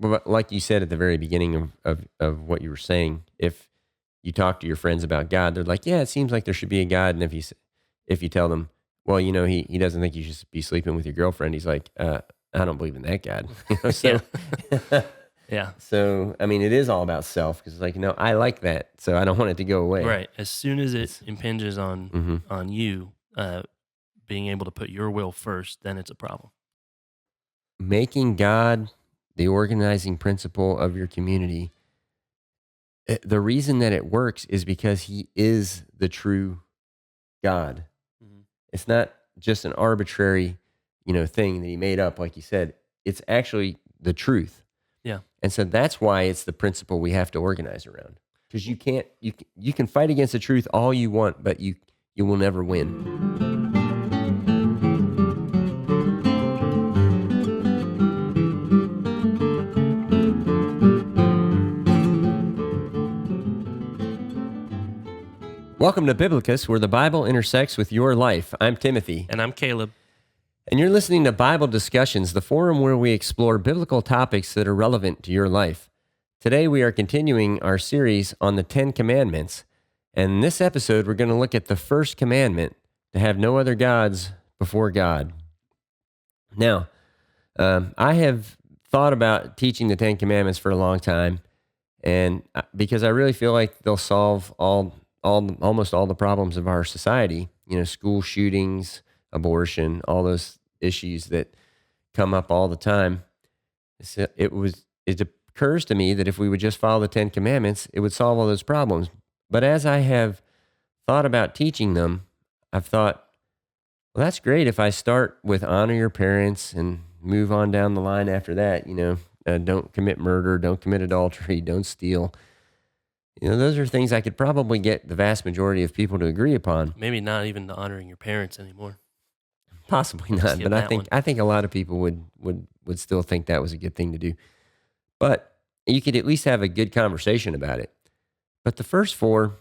But like you said at the very beginning of what you were saying, if you talk to your friends about God, they're like, yeah, it seems like there should be a God. And if you tell them, well, he doesn't think you should be sleeping with your girlfriend, he's like, I don't believe in that God. Yeah. Yeah. So, I mean, it is all about self because it's like, I like that. So I don't want it to go away. Right. As soon as it impinges on you being able to put your will first, then it's a problem. Making God the organizing principle of your community, the reason that it works is because he is the true God. Mhm. It's not just an arbitrary, thing that he made up, like you said. It's actually the truth. Yeah. And so that's why it's the principle we have to organize around. Because you can fight against the truth all you want, but you will never win. Welcome to Biblocus, where the Bible intersects with your life. I'm Timothy. And I'm Caleb. And you're listening to Bible Discussions, the forum where we explore biblical topics that are relevant to your life. Today we are continuing our series on the 10 Commandments. And in this episode, we're going to look at the first commandment, to have no other gods before God. Now, I have thought about teaching the 10 Commandments for a long time, and because I really feel like they'll solve almost all the problems of our society, school shootings, abortion, all those issues that come up all the time. It occurs to me that if we would just follow the 10 Commandments, it would solve all those problems. But as I have thought about teaching them, I've thought, well, that's great if I start with honor your parents and move on down the line after that, don't commit murder, don't commit adultery, don't steal. Those are things I could probably get the vast majority of people to agree upon. Maybe not even the honoring your parents anymore. Possibly not, but I think a lot of people would still think that was a good thing to do. But you could at least have a good conversation about it. But the first four,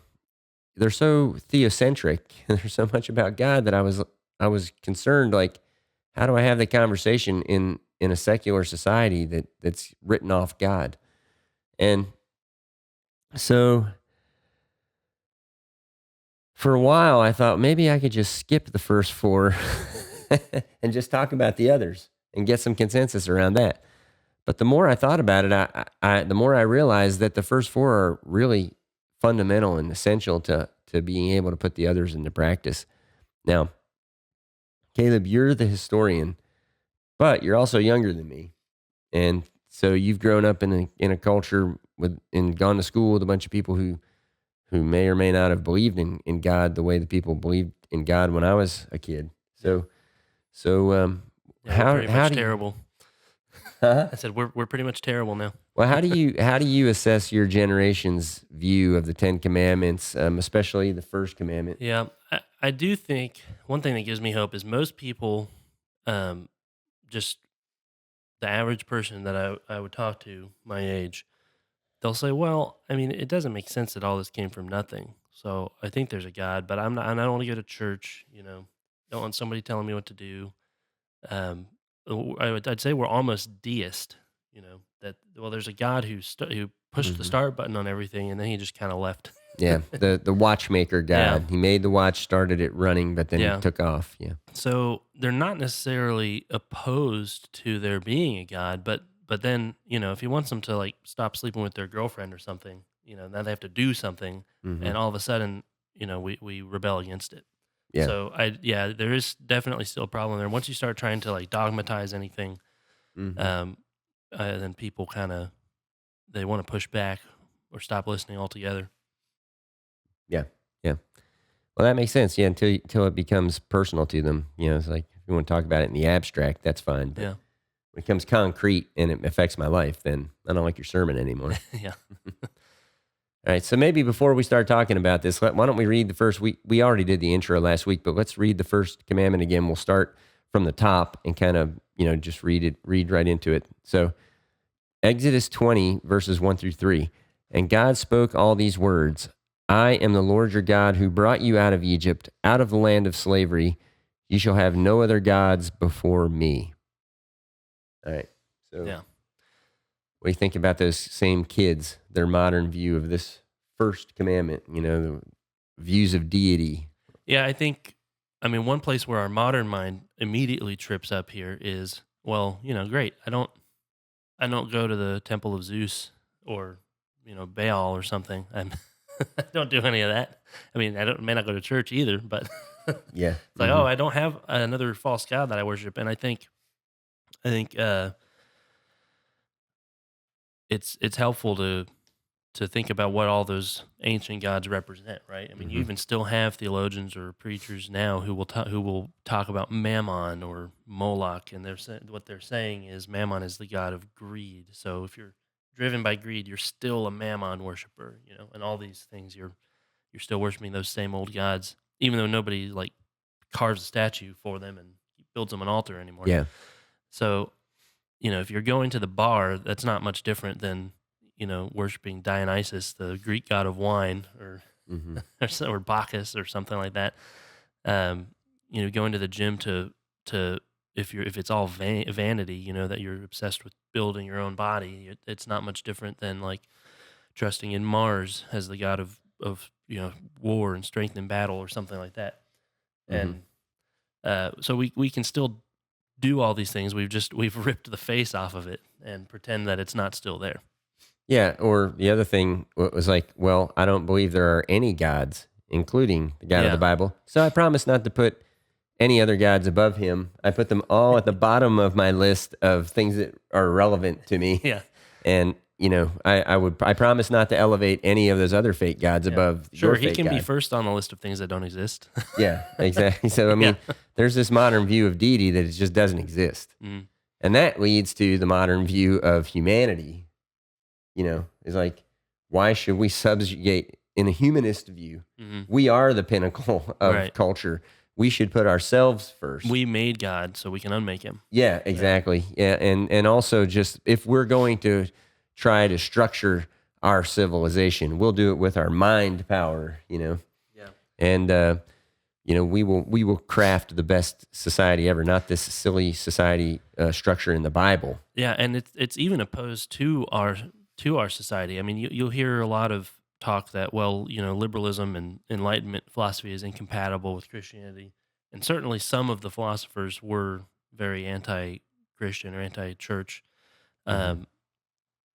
they're so theocentric. There's so much about God that I was concerned, like, how do I have the conversation in a secular society that's written off God? And so for a while, I thought maybe I could just skip the first four and just talk about the others and get some consensus around that. But the more I thought about it, the more I realized that the first four are really fundamental and essential to being able to put the others into practice. Now, Caleb, you're the historian, but you're also younger than me. And so you've grown up in a culture and gone to school with a bunch of people who may or may not have believed in God the way the people believed in God when I was a kid. So we're pretty much terrible. Huh? I said we're pretty much terrible now. Well, how do you assess your generation's view of the 10 Commandments, especially the first commandment? Yeah, I do think one thing that gives me hope is most people, just the average person that I would talk to my age, they'll say, well, I mean, it doesn't make sense that all this came from nothing. So I think there's a God, but I don't want to go to church, don't want somebody telling me what to do. I'd say we're almost deist, that, well, there's a God who pushed the start button on everything, and then he just kind of left. Yeah, the watchmaker God. Yeah. He made the watch, started it running, but then he took off. Yeah. So they're not necessarily opposed to there being a God, but then, if he wants them to like stop sleeping with their girlfriend or something, now they have to do something, and all of a sudden, we rebel against it. Yeah. So there is definitely still a problem there. Once you start trying to like dogmatize anything, then people they want to push back or stop listening altogether. Yeah. Well, that makes sense. Yeah, until it becomes personal to them. It's like if you want to talk about it in the abstract, that's fine. But when it becomes concrete and it affects my life, then I don't like your sermon anymore. Yeah. All right, so maybe before we start talking about this, why don't we read the first week? We already did the intro last week, but let's read the first commandment again. We'll start from the top and kind of, just read right into it. So Exodus 20, verses 1 through 3. And God spoke all these words, I am the Lord your God who brought you out of Egypt, out of the land of slavery. You shall have no other gods before me. All right. So yeah. What do you think about those same kids, their modern view of this first commandment, the views of deity? Yeah, I mean, one place where our modern mind immediately trips up here is, well, great. I don't go to the temple of Zeus or, Baal or something. I don't do any of that. I mean, may not go to church either, but it's Yeah. like, oh, I don't have another false god that I worship. And I think it's helpful to think about what all those ancient gods represent, right? I mean, you hmm even still have theologians or preachers now who will talk about Mammon or Moloch, and what they're saying is Mammon is the god of greed. So if you're driven by greed, you're still a Mammon worshiper, and all these things you're still worshiping those same old gods, even though nobody like carves a statue for them and builds them an altar anymore. Yeah. So if you're going to the bar, that's not much different than, worshiping Dionysus, the Greek god of wine, or hmm or Bacchus or something like that. Um, going to the gym to if it's all vanity, that you're obsessed with building your own body, it's not much different than like trusting in Mars as the god of war and strength in battle or something like that. hmm And so we can still do all these things. We've ripped the face off of it and pretend that it's not still there. Yeah. Or the other thing was like, well, I don't believe there are any gods, including the God of the Yeah. Bible. So I promise not to put any other gods above him. I put them all at the bottom of my list of things that are relevant to me. Yeah. And, I promise not to elevate any of those other fake gods Yeah. above Sure, your he fake can be God. first on the list of things that don't exist. Yeah, exactly. So, I Yeah. mean, there's this modern view of deity that it just doesn't exist. Mm. And that leads to the modern view of humanity, is like, why should we subjugate in a humanist view? Mhm. We are the pinnacle of Right. culture. We should put ourselves first. We made God, so we can unmake him. Yeah, exactly. Yeah, and also just if we're going to try to structure our civilization, we'll do it with our mind power, Yeah. and we will craft the best society ever, not this silly society structure in the Bible. Yeah, and it's even opposed to our society. I mean, you'll hear a lot of talk that, well, liberalism and Enlightenment philosophy is incompatible with Christianity, and certainly some of the philosophers were very anti-Christian or anti-church. hmm Um,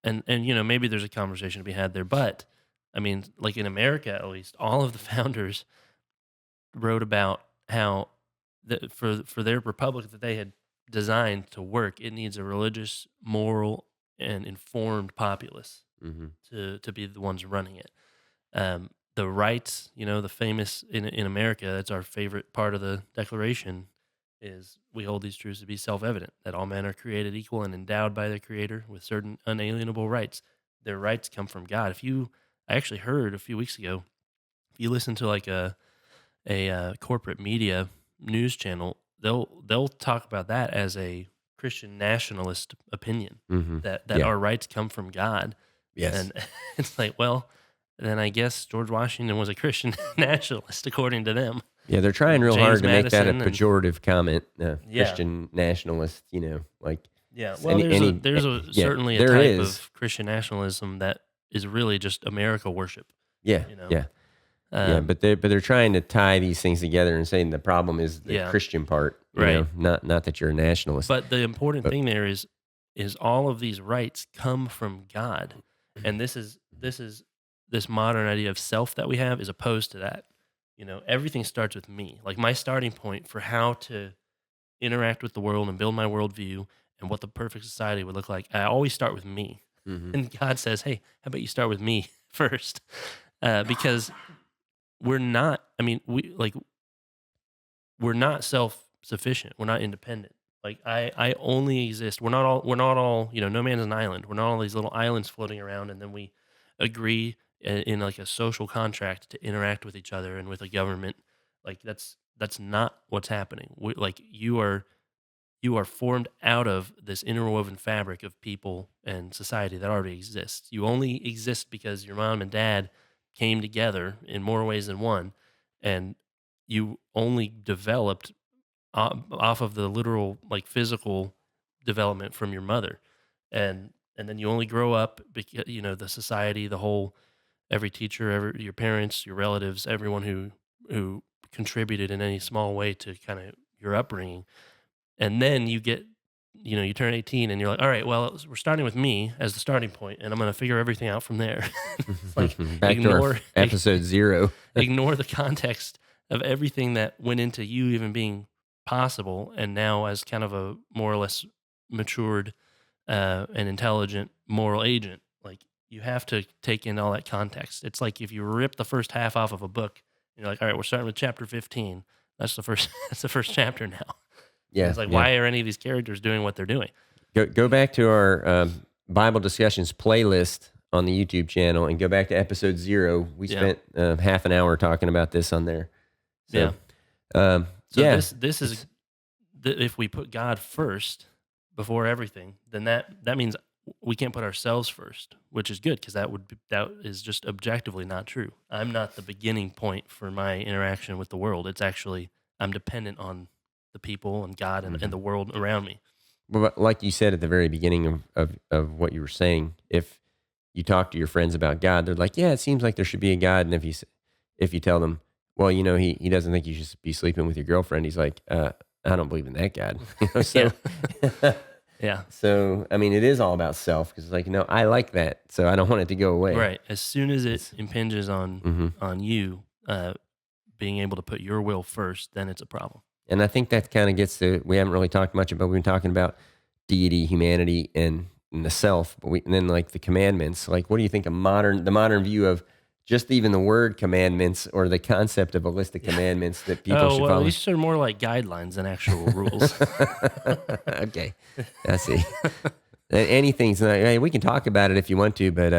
and maybe there's a conversation to be had there, but I mean, like in America at least, all of the founders wrote about how for their republic that they had designed to work, it needs a religious, moral, and informed populace hmm to be the ones running it. The rights, the famous in America, that's our favorite part of the Declaration, is we hold these truths to be self-evident that all men are created equal and endowed by their Creator with certain unalienable rights. Their rights come from God. I actually heard a few weeks ago, if you listen to like a corporate media news channel, they'll talk about that as a Christian nationalist opinion hmm that Yeah. our rights come from God, Yes. and it's like, well, then I guess George Washington was a Christian nationalist according to them. Yeah, they're trying real James hard to make that a Madison and pejorative comment, yeah, Christian nationalist. Like yeah. Well, there's yeah, certainly a there type is. of Christian nationalism that is really just America worship. Yeah, You know, yeah. Yeah, um, but they're trying to tie these things together and saying the problem is the yeah, Christian part, right. not that you're a nationalist. But the important But thing there is all of these rights come from God, and this modern idea of self that we have is opposed to that. Everything starts with me. Like my starting point for how to interact with the world and build my worldview and what the perfect society would look like. I always start with me, hmm and God says, "Hey, how about you start with me first?" Because we're not. I mean, we're not self-sufficient. We're not independent. Like I only exist. We're not all, no man's an island. We're not all these little islands floating around and then we agree in like a social contract to interact with each other and with a government. Like that's not what's happening. Like you are formed out of this interwoven fabric of people and society that already exists. You only exist because your mom and dad came together in more ways than one, and you only developed off of the literal, like physical development from your mother. And and then you only grow up because the society, the whole, every teacher, your parents, your relatives, everyone who contributed in any small way to kind of your upbringing, and then you turn 18 and you're like, all right, well, we're starting with me as the starting point, and I'm going to figure everything out from there. It's like Back to our episode 0. ignore the context of everything that went into you even being possible, and now as kind of a more or less matured and intelligent moral agent, like you have to take in all that context. It's like if you rip the first half off of a book, and you're like, all right, we're starting with chapter 15. That's the first. That's the first chapter now. Yeah, It's like, why are any of these characters doing what they're doing? Go back to our Bible discussions playlist on the YouTube channel and go back to episode 0. We spent half an hour talking about this on there. So, this is if we put God first before everything, then that means we can't put ourselves first, which is good because that is just objectively not true. I'm not the beginning point for my interaction with the world. It's actually I'm dependent on the people and God and the world around me. Well, like you said at the very beginning of what you were saying, if you talk to your friends about God, they're like, yeah, it seems like there should be a God. And if you tell them, well, he doesn't think you should be sleeping with your girlfriend, he's like, I don't believe in that God. So, yeah. So, I mean, it is all about self because it's like, I like that, so I don't want it to go away. Right. As soon as it impinges on you being able to put your will first, then it's a problem. And I think that kind of gets to, we haven't really talked much about, we've been talking about deity, humanity, and the self, and then like the commandments. Like, what do you think of the modern view of just even the word commandments or the concept of a list of commandments that people should follow? These are more like guidelines than actual rules. Okay, I see. Anything's not, we can talk about it if you want to, but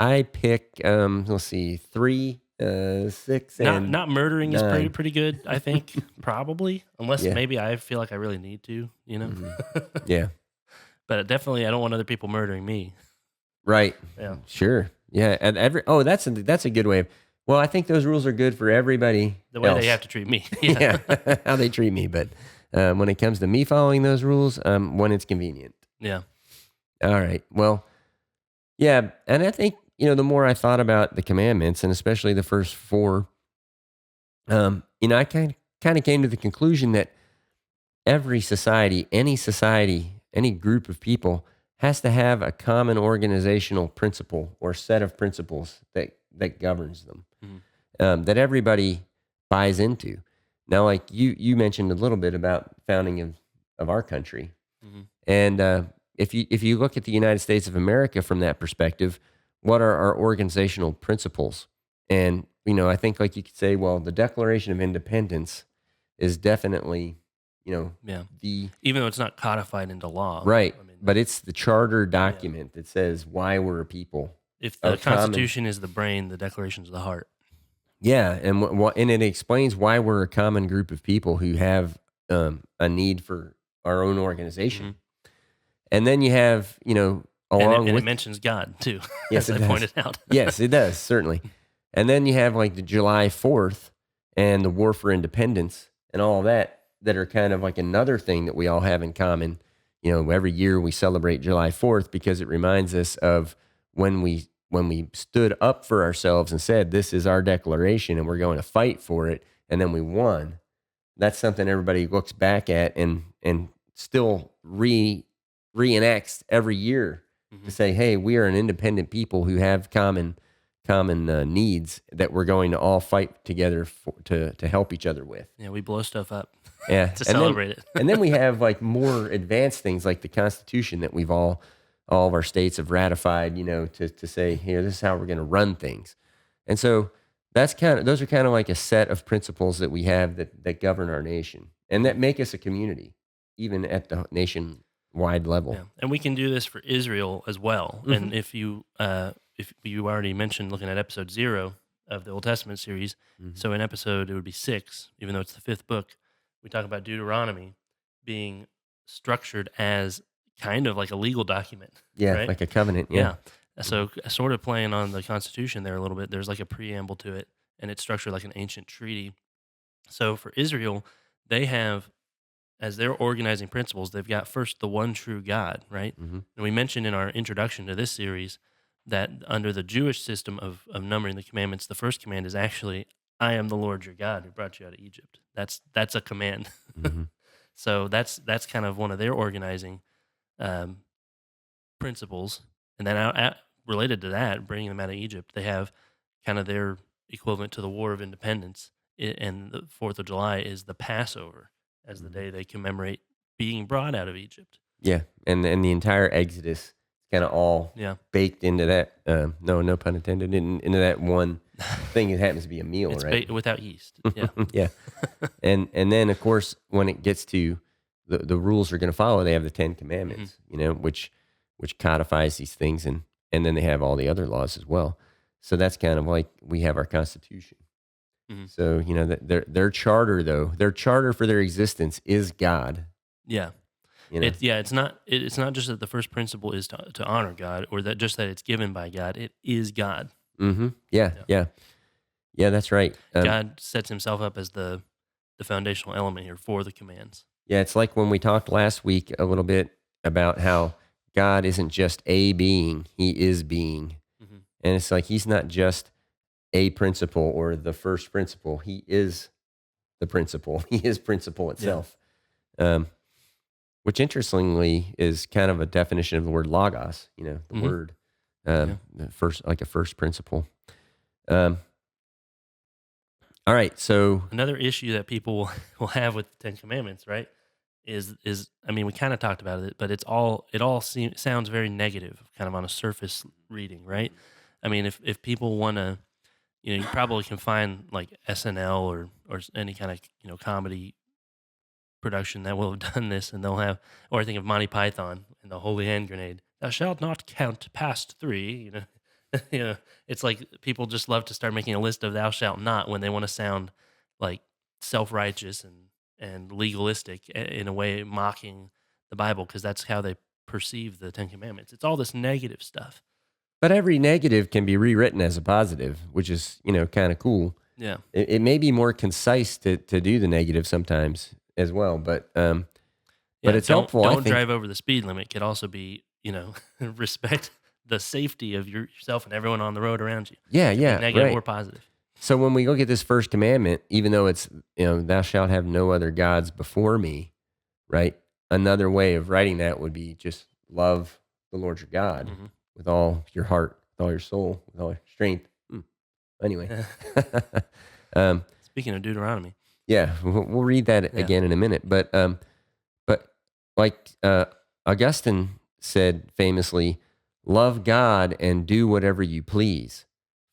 I pick, let's see, 3, 6, and not murdering 9. is pretty good, I think, probably, unless maybe I feel like I really need to, Yeah. But definitely, I don't want other people murdering me. Right. Yeah. Sure. Yeah. And that's a good way of. Well, I think those rules are good for everybody. The way else. they have to treat me. Yeah. How they treat me, but when it comes to me following those rules, when it's convenient. Yeah. All right. Well. Yeah, and I think the more I thought about the commandments, and especially the first 4, I kind of came to the conclusion that every society, any group of people has to have a common organizational principle or set of principles that governs them, that everybody buys into. Now, like you mentioned a little bit about founding of our country, and if you look at the United States of America from that perspective, what are our organizational principles? And I think like you could say, well, the Declaration of Independence is definitely even though it's not codified into law, right? But it's the charter document that says why we're a people. If the Constitution is the brain, the Declaration is the heart. Yeah, and it explains why we're a common group of people who have a need for our own organization. And then you have, along it mentions God too. Yes, as I pointed out. Yes, it does, certainly. And then you have like the July 4th and the War for Independence and all of that are kind of like another thing that we all have in common. Every year we celebrate July 4th because it reminds us of when we stood up for ourselves and said, this is our declaration and we're going to fight for it. And then we won. That's something everybody looks back at and still reenacts every year to say, hey, we are an independent people who have common needs that we're going to all fight together to help each other with. Yeah, we blow stuff up. Yeah, to celebrate it. And then we have like more advanced things like the Constitution that we've all of our states have ratified. To say, here, this is how we're going to run things. And so those are kind of like a set of principles that we have that govern our nation and that make us a community, even at the nationwide level. Yeah. And we can do this for Israel as well. And if you already mentioned looking at episode 0 of the Old Testament series, so in episode, it would be 6, even though it's the 5th book, we talk about Deuteronomy being structured as kind of like a legal document. Yeah, right? like a covenant. Yeah. So sort of playing on the Constitution there a little bit, there's like a preamble to it, and it's structured like an ancient treaty. So for Israel, they have as their organizing principles, they've got first the one true God, right? Mm-hmm. And we mentioned in our introduction to this series that under the Jewish system of numbering the commandments, the first command is actually, I am the Lord your God who brought you out of Egypt. That's a command. Mm-hmm. So that's kind of one of their organizing um, principles. And then related to that, bringing them out of Egypt, they have kind of their equivalent to the War of Independence. And the 4th of July is the Passover as the Mm-hmm. day they commemorate being brought out of Egypt. Yeah, and the entire Exodus kind of all Yeah. baked into that. No pun intended. Into that one thing. It happens to be a meal, It's right? without yeast. Yeah. Yeah, and then of course when it gets to the rules they're going to follow, they have the 10 Commandments. Which codifies these things, and then they have all the other laws as well. So that's kind of like we have our Constitution. Mm-hmm. So their charter, though, their charter for their existence is God. Yeah. It's not just that the first principle is to honor God, or that it's given by God. It is God. Mm-hmm. Yeah, that's right. God sets himself up as the foundational element here for the commands. Yeah, it's like when we talked last week a little bit about how God isn't just a being, he is being. Mm-hmm. And it's like he's not just a principle or the first principle. He is the principle. He is principle itself. Yeah. Which interestingly is kind of a definition of the word logos, the Mm-hmm. word, the first, like a first principle. All right. So another issue that people will have with the 10 Commandments, right, is I mean, we kind of talked about it, but it all sounds very negative, kind of on a surface reading, right? I mean, if people want to, you probably can find like SNL or any kind of comedy production that will have done this, and they'll have, or I think of Monty Python and the Holy Hand Grenade. Thou shalt not count past 3. It's like people just love to start making a list of thou shalt not when they want to sound like self-righteous and legalistic in a way, mocking the Bible, because that's how they perceive the 10 Commandments. It's all this negative stuff. But every negative can be rewritten as a positive, which is, kind of cool. Yeah. It may be more concise to do the negative sometimes as well, but it's helpful. Don't drive over the speed limit could also be, respect the safety of yourself and everyone on the road around you. Yeah, Negative right. or positive. So when we look at this first commandment, even though it's, thou shalt have no other gods before me, right? Another way of writing that would be just love the Lord your God with all your heart, with all your soul, with all your strength. Anyway. Speaking of Deuteronomy. Yeah, we'll read that again in a minute. But like Augustine said famously, love God and do whatever you please.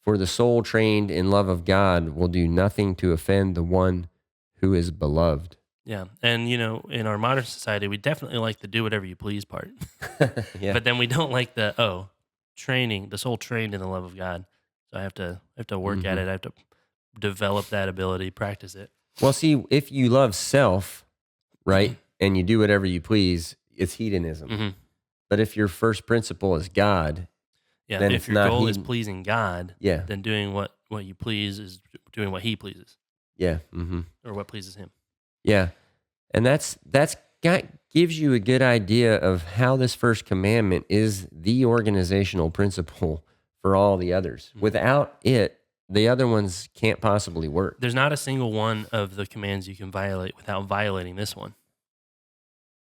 For the soul trained in love of God will do nothing to offend the one who is beloved. Yeah. And, in our modern society, we definitely like the do whatever you please part. Yeah. But then we don't like the soul trained in the love of God. So I have to work at it. I have to develop that ability, practice it. Well, see, if you love self, right, and you do whatever you please, it's hedonism. Mm-hmm. But if your first principle is God, then if your goal is pleasing God, then doing what you please is doing what He pleases. Yeah. Or what pleases Him. Yeah. And that's gives you a good idea of how this first commandment is the organizational principle for all the others. Mm-hmm. Without it, the other ones can't possibly work. There's not a single one of the commands you can violate without violating this one.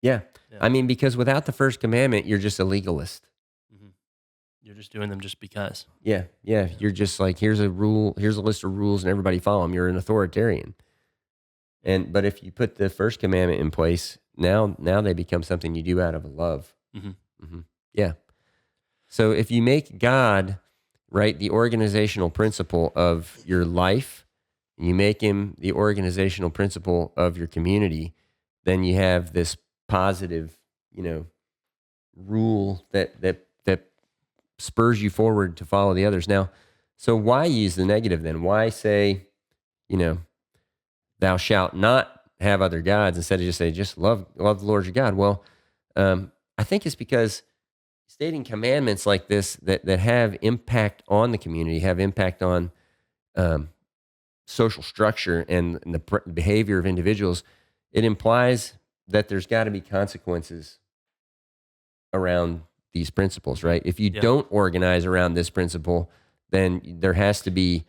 Yeah. I mean, because without the first commandment, you're just a legalist. Mm-hmm. You're just doing them just because. Yeah. You're just like, here's a rule, here's a list of rules, and everybody follow them. You're an authoritarian. But if you put the first commandment in place, now they become something you do out of love. Mm-hmm. Yeah. So if you make God, right, the organizational principle of your life, and you make him the organizational principle of your community, then you have this positive, rule that spurs you forward to follow the others. Now, so why use the negative then? Why say, thou shalt not have other gods instead of just love the Lord your God? Well, I think it's because stating commandments like this that have impact on the community, have impact on social structure and the behavior of individuals, it implies that there's got to be consequences around these principles, right? If you Yeah. don't organize around this principle, then there has to be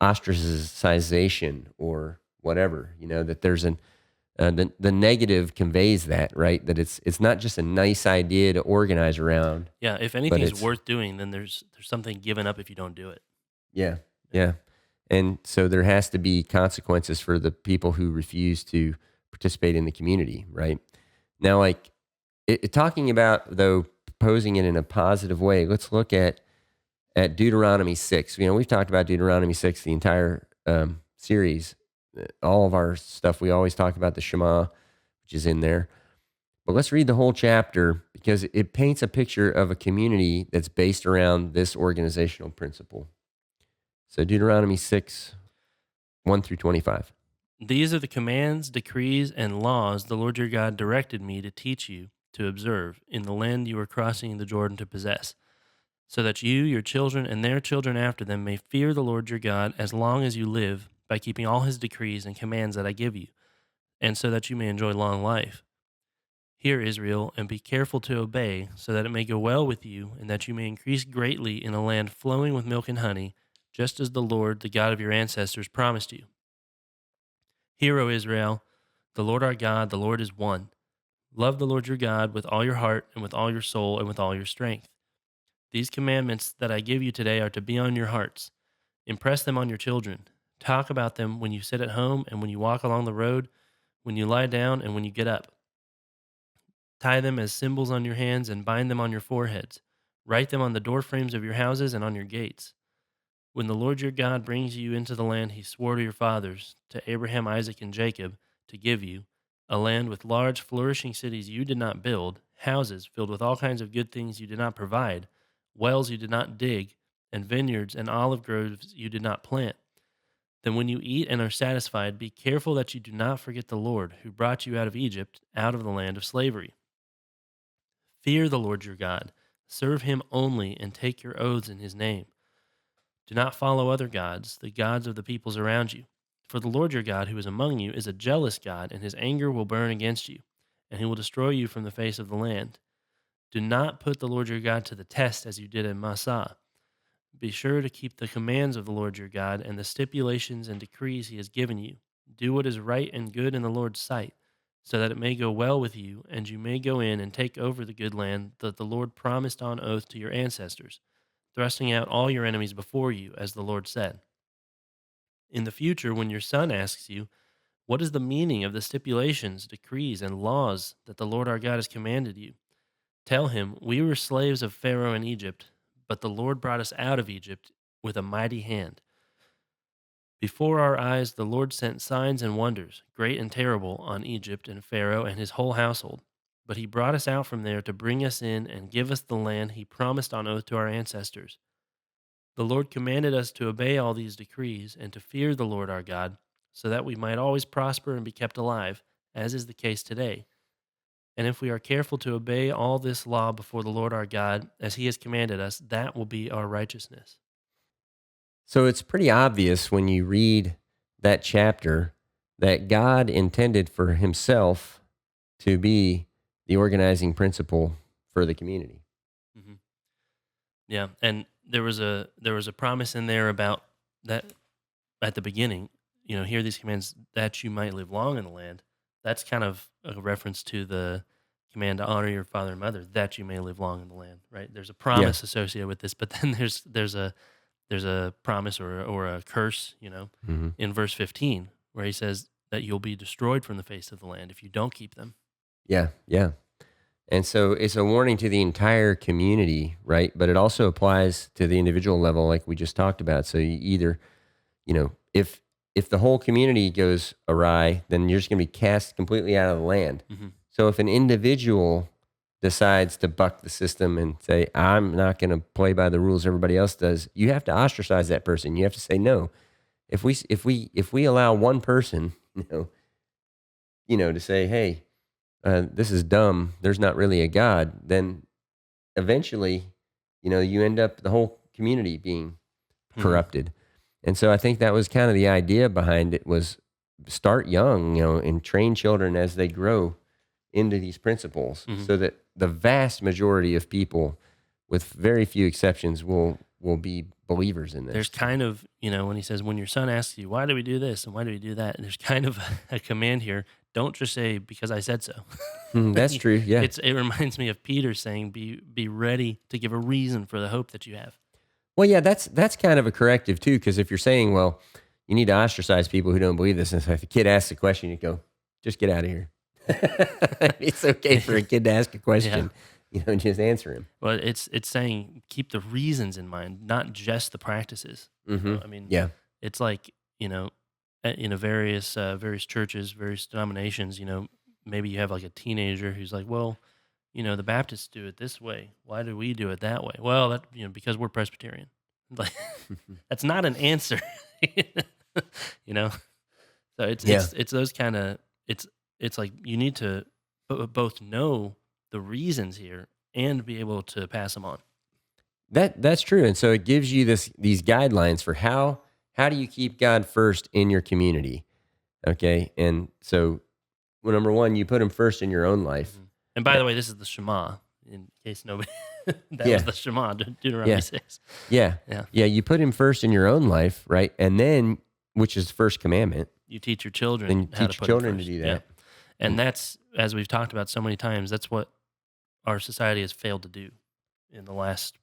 ostracization or whatever, that there's the negative conveys that, right? That it's not just a nice idea to organize around, Yeah. If but anything is it's, worth doing, then there's something given up if you don't do it. yeah, yeah. And so there has to be consequences for the people who refuse to participate in the community, right? Now, like talking about, though, posing it in a positive way, let's look at Deuteronomy 6. We've talked about Deuteronomy 6 the entire series. All of our stuff, we always talk about the Shema, which is in there. But let's read the whole chapter because it paints a picture of a community that's based around this organizational principle. So Deuteronomy 6, 1 through 25. These are the commands, decrees, and laws the Lord your God directed me to teach you to observe in the land you are crossing the Jordan to possess, so that you, your children, and their children after them may fear the Lord your God as long as you live by keeping all his decrees and commands that I give you, and so that you may enjoy long life. Hear, Israel, and be careful to obey, so that it may go well with you, and that you may increase greatly in a land flowing with milk and honey, just as the Lord, the God of your ancestors, promised you. Hear, O Israel, the Lord our God, the Lord is one. Love the Lord your God with all your heart, and with all your soul, and with all your strength. These commandments that I give you today are to be on your hearts. Impress them on your children. Talk about them when you sit at home and when you walk along the road, when you lie down and when you get up. Tie them as symbols on your hands and bind them on your foreheads. Write them on the doorframes of your houses and on your gates. When the Lord your God brings you into the land he swore to your fathers, to Abraham, Isaac, and Jacob, to give you, a land with large, flourishing cities you did not build, houses filled with all kinds of good things you did not provide, wells you did not dig, and vineyards and olive groves you did not plant, then when you eat and are satisfied, be careful that you do not forget the Lord, who brought you out of Egypt, out of the land of slavery. Fear the Lord your God, serve him only, and take your oaths in his name. Do not follow other gods, the gods of the peoples around you. For the Lord your God, who is among you, is a jealous God, and his anger will burn against you, and he will destroy you from the face of the land. Do not put the Lord your God to the test as you did in Massah. Be sure to keep the commands of the Lord your God and the stipulations and decrees he has given you. Do what is right and good in the Lord's sight, so that it may go well with you, and you may go in and take over the good land that the Lord promised on oath to your ancestors, thrusting out all your enemies before you, as the Lord said. In the future, when your son asks you, what is the meaning of the stipulations, decrees, and laws that the Lord our God has commanded you? Tell him, we were slaves of Pharaoh in Egypt, but the Lord brought us out of Egypt with a mighty hand. Before our eyes, the Lord sent signs and wonders, great and terrible, on Egypt and Pharaoh and his whole household. But he brought us out from there to bring us in and give us the land he promised on oath to our ancestors. The Lord commanded us to obey all these decrees and to fear the Lord our God, so that we might always prosper and be kept alive, as is the case today. And if we are careful to obey all this law before the Lord our God, as he has commanded us, that will be our righteousness. So it's pretty obvious when you read that chapter that God intended for himself to be the organizing principle for the community. hmm Yeah, and there was a promise in there about that at the beginning. Hear these commands that you might live long in the land. That's kind of a reference to the command to honor your father and mother, that you may live long in the land. Right? There's a Yeah. promise associated with this, but then there's a promise or a curse. hmm In verse 15, where he says that you'll be destroyed from the face of the land if you don't keep them. Yeah. Yeah. And so it's a warning to the entire community, right? But it also applies to the individual level, like we just talked about. So you either, if the whole community goes awry, then you're just going to be cast completely out of the land. hmm So if an individual decides to buck the system and say, I'm not going to play by the rules everybody else does, you have to ostracize that person. You have to say no. If we allow one person, to say, hey, this is dumb, there's not really a God, then eventually, you end up the whole community being hmm corrupted. And so I think that was kind of the idea behind it, was start young, and train children as they grow into these principles Mhm. so that the vast majority of people, with very few exceptions, will be believers in There's this. kind of, when he says, when your son asks you, why do we do this and why do we do that? There's kind of a command here. Don't just say, because I said so. That's true. Yeah. It reminds me of Peter saying, be ready to give a reason for the hope that you have. Well, yeah, that's kind of a corrective too, because if you're saying, well, you need to ostracize people who don't believe this, and so if a kid asks a question, you go, just get out of here. It's okay for a kid to ask a Yeah. question, just answer him. But it's saying keep the reasons in mind, not just the practices. Mm-hmm. I mean, Yeah. it's like various churches, various denominations. Maybe you have like a teenager who's like, well, the Baptists do it this way. Why do we do it that way? Well, that because we're Presbyterian. Like that's not an answer. you know. So it's Yeah. it's those kind of it's like you need to both know the reasons here and be able to pass them on. That's true, and so it gives you these guidelines for how do you keep God first in your community, okay? And so, well, number one, you put Him first in your own life. Mhm. And by the way, this is the Shema. In case nobody, that was Yeah, the Shema, Deuteronomy yeah, 6. yeah, Yeah, yeah. You put Him first in your own life, right? And then, which is the first commandment, you teach your then you children how to teach your put him children to first. do Yeah, that. and And that's as we've talked about so many times. That's what our society has failed to do in the last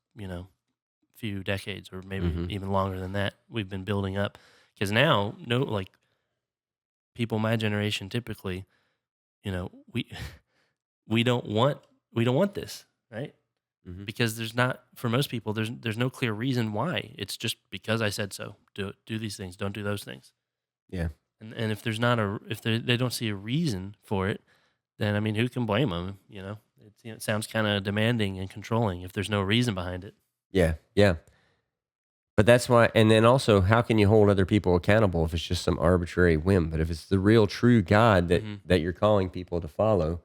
few decades, or maybe mhm. even longer than that. We've been building up because now, no, like people my generation typically, we we don't want we don't want this, right? Mhm. Because there's not for most people there's no clear reason why. It's just because I said so. Do these things, don't do those things. Yeah. And if there's not a if they don't see a reason for it, then I mean, who can blame them? It sounds kind of demanding and controlling if there's no reason behind it. Yeah. Yeah. But that's why, and then also, how can you hold other people accountable if it's just some arbitrary whim? But if it's the real, true God that Hmm. that you're calling people to follow,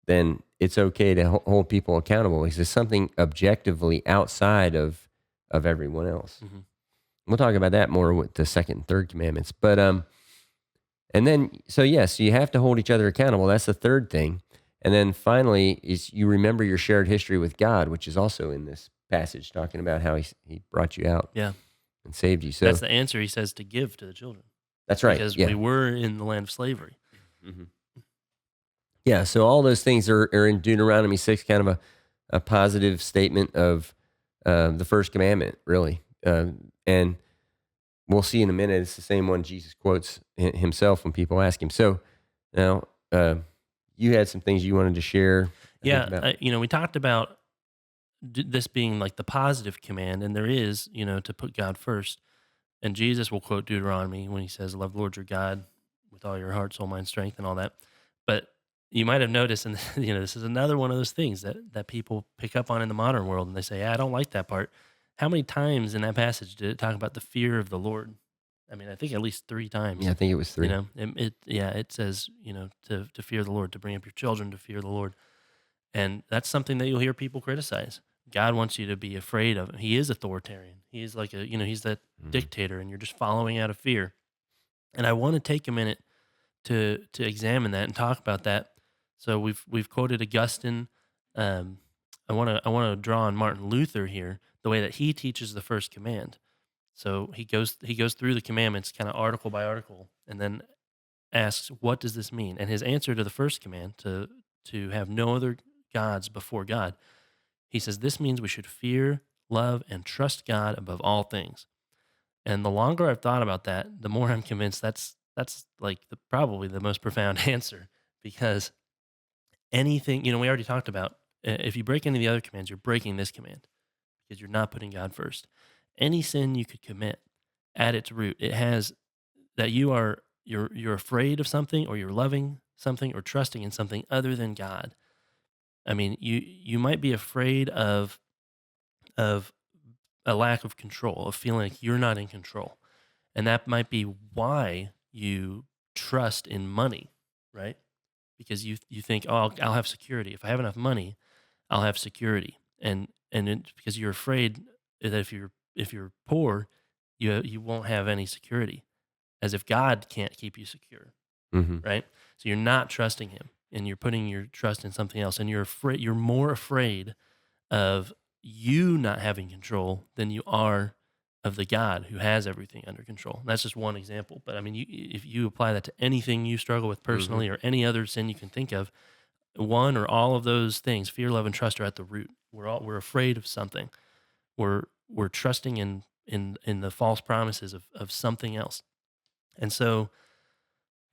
then it's okay to hold people accountable because it's something objectively outside of everyone else. Hmm. We'll talk about that more with the second and third commandments. But and then so yes, you have to hold each other accountable. That's the third thing. And then finally is you remember your shared history with God, which is also in this passage talking about how he brought you out Yeah, and saved you. that's So the answer he says to give to the children that's right. because we Yeah. were in the land of slavery. Mhm. Yeah. So all those things are in Deuteronomy 6, kind of a positive statement of the first commandment, really. And we'll see in a minute. It's the same one Jesus quotes himself when people ask him. So now you had some things you wanted to share, I think, Yeah, about. we talked about this being like the positive command, and there is, to put God first. And Jesus will quote Deuteronomy when he says, "Love the Lord your God with all your heart, soul, mind, strength, and all that." But you might have noticed, and this is another one of those things that people pick up on in the modern world, and they say, "I don't like that part." How many times in that passage did it talk about the fear of the Lord? I mean, I think at least 3 times. Yeah, I think it was 3. It says to fear the Lord, to bring up your children to fear the Lord. And that's something that you'll hear people criticize. God wants you to be afraid of him. He is authoritarian. He is like he's that Mhm. dictator and you're just following out of fear. And I want to take a minute to examine that and talk about that. So we've quoted Augustine. Um, I want to draw on Martin Luther here, the way that he teaches the first command. So he goes through the commandments kind of article by article and then asks, what does this mean? And his answer to the first command, to have no other gods before God, he says this means we should fear, love, and trust God above all things. And the longer I've thought about that, the more I'm convinced that's like probably the most profound answer, because anything, we already talked about, if you break any of the other commands, you're breaking this command because you're not putting God first. Any sin you could commit at its root, it has that you're afraid of something, or you're loving something, or trusting in something other than God. I mean, you might be afraid of a lack of control, of feeling like you're not in control. And that might be why you trust in money, right? Because you think, oh, I'll have security. If I have enough money, I'll have security. Because you're afraid that if you're poor, you won't have any security, as if God can't keep you secure, Mhm. right? So you're not trusting him. and you're putting your trust in something else, and you're more afraid of you not having control than you are of the God who has everything under control. And that's just one example. But I mean, if you apply that to anything you struggle with Hmm. personally or any other sin you can think of, one or all of those things, fear, love, and trust are at the root. We're afraid of something. We're trusting in the false promises of something else. And so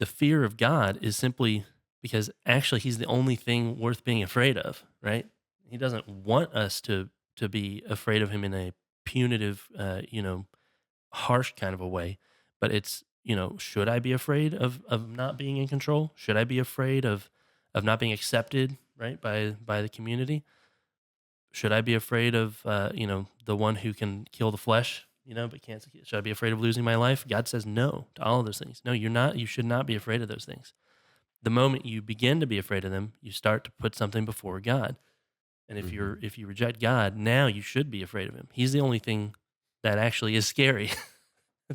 the fear of God is simply because actually he's the only thing worth being afraid of, right? He doesn't want us to be afraid of him in a punitive, harsh kind of a way, but it's, should I be afraid of not being in control? Should I be afraid of not being accepted, right, by the community? Should I be afraid of, the one who can kill the flesh, but can't? Should I be afraid of losing my life? God says no to all of those things. No, you're not. You should not be afraid of those things. The moment you begin to be afraid of them, you start to put something before God. And Hmm. if you reject God, now you should be afraid of him. He's the only thing that actually is scary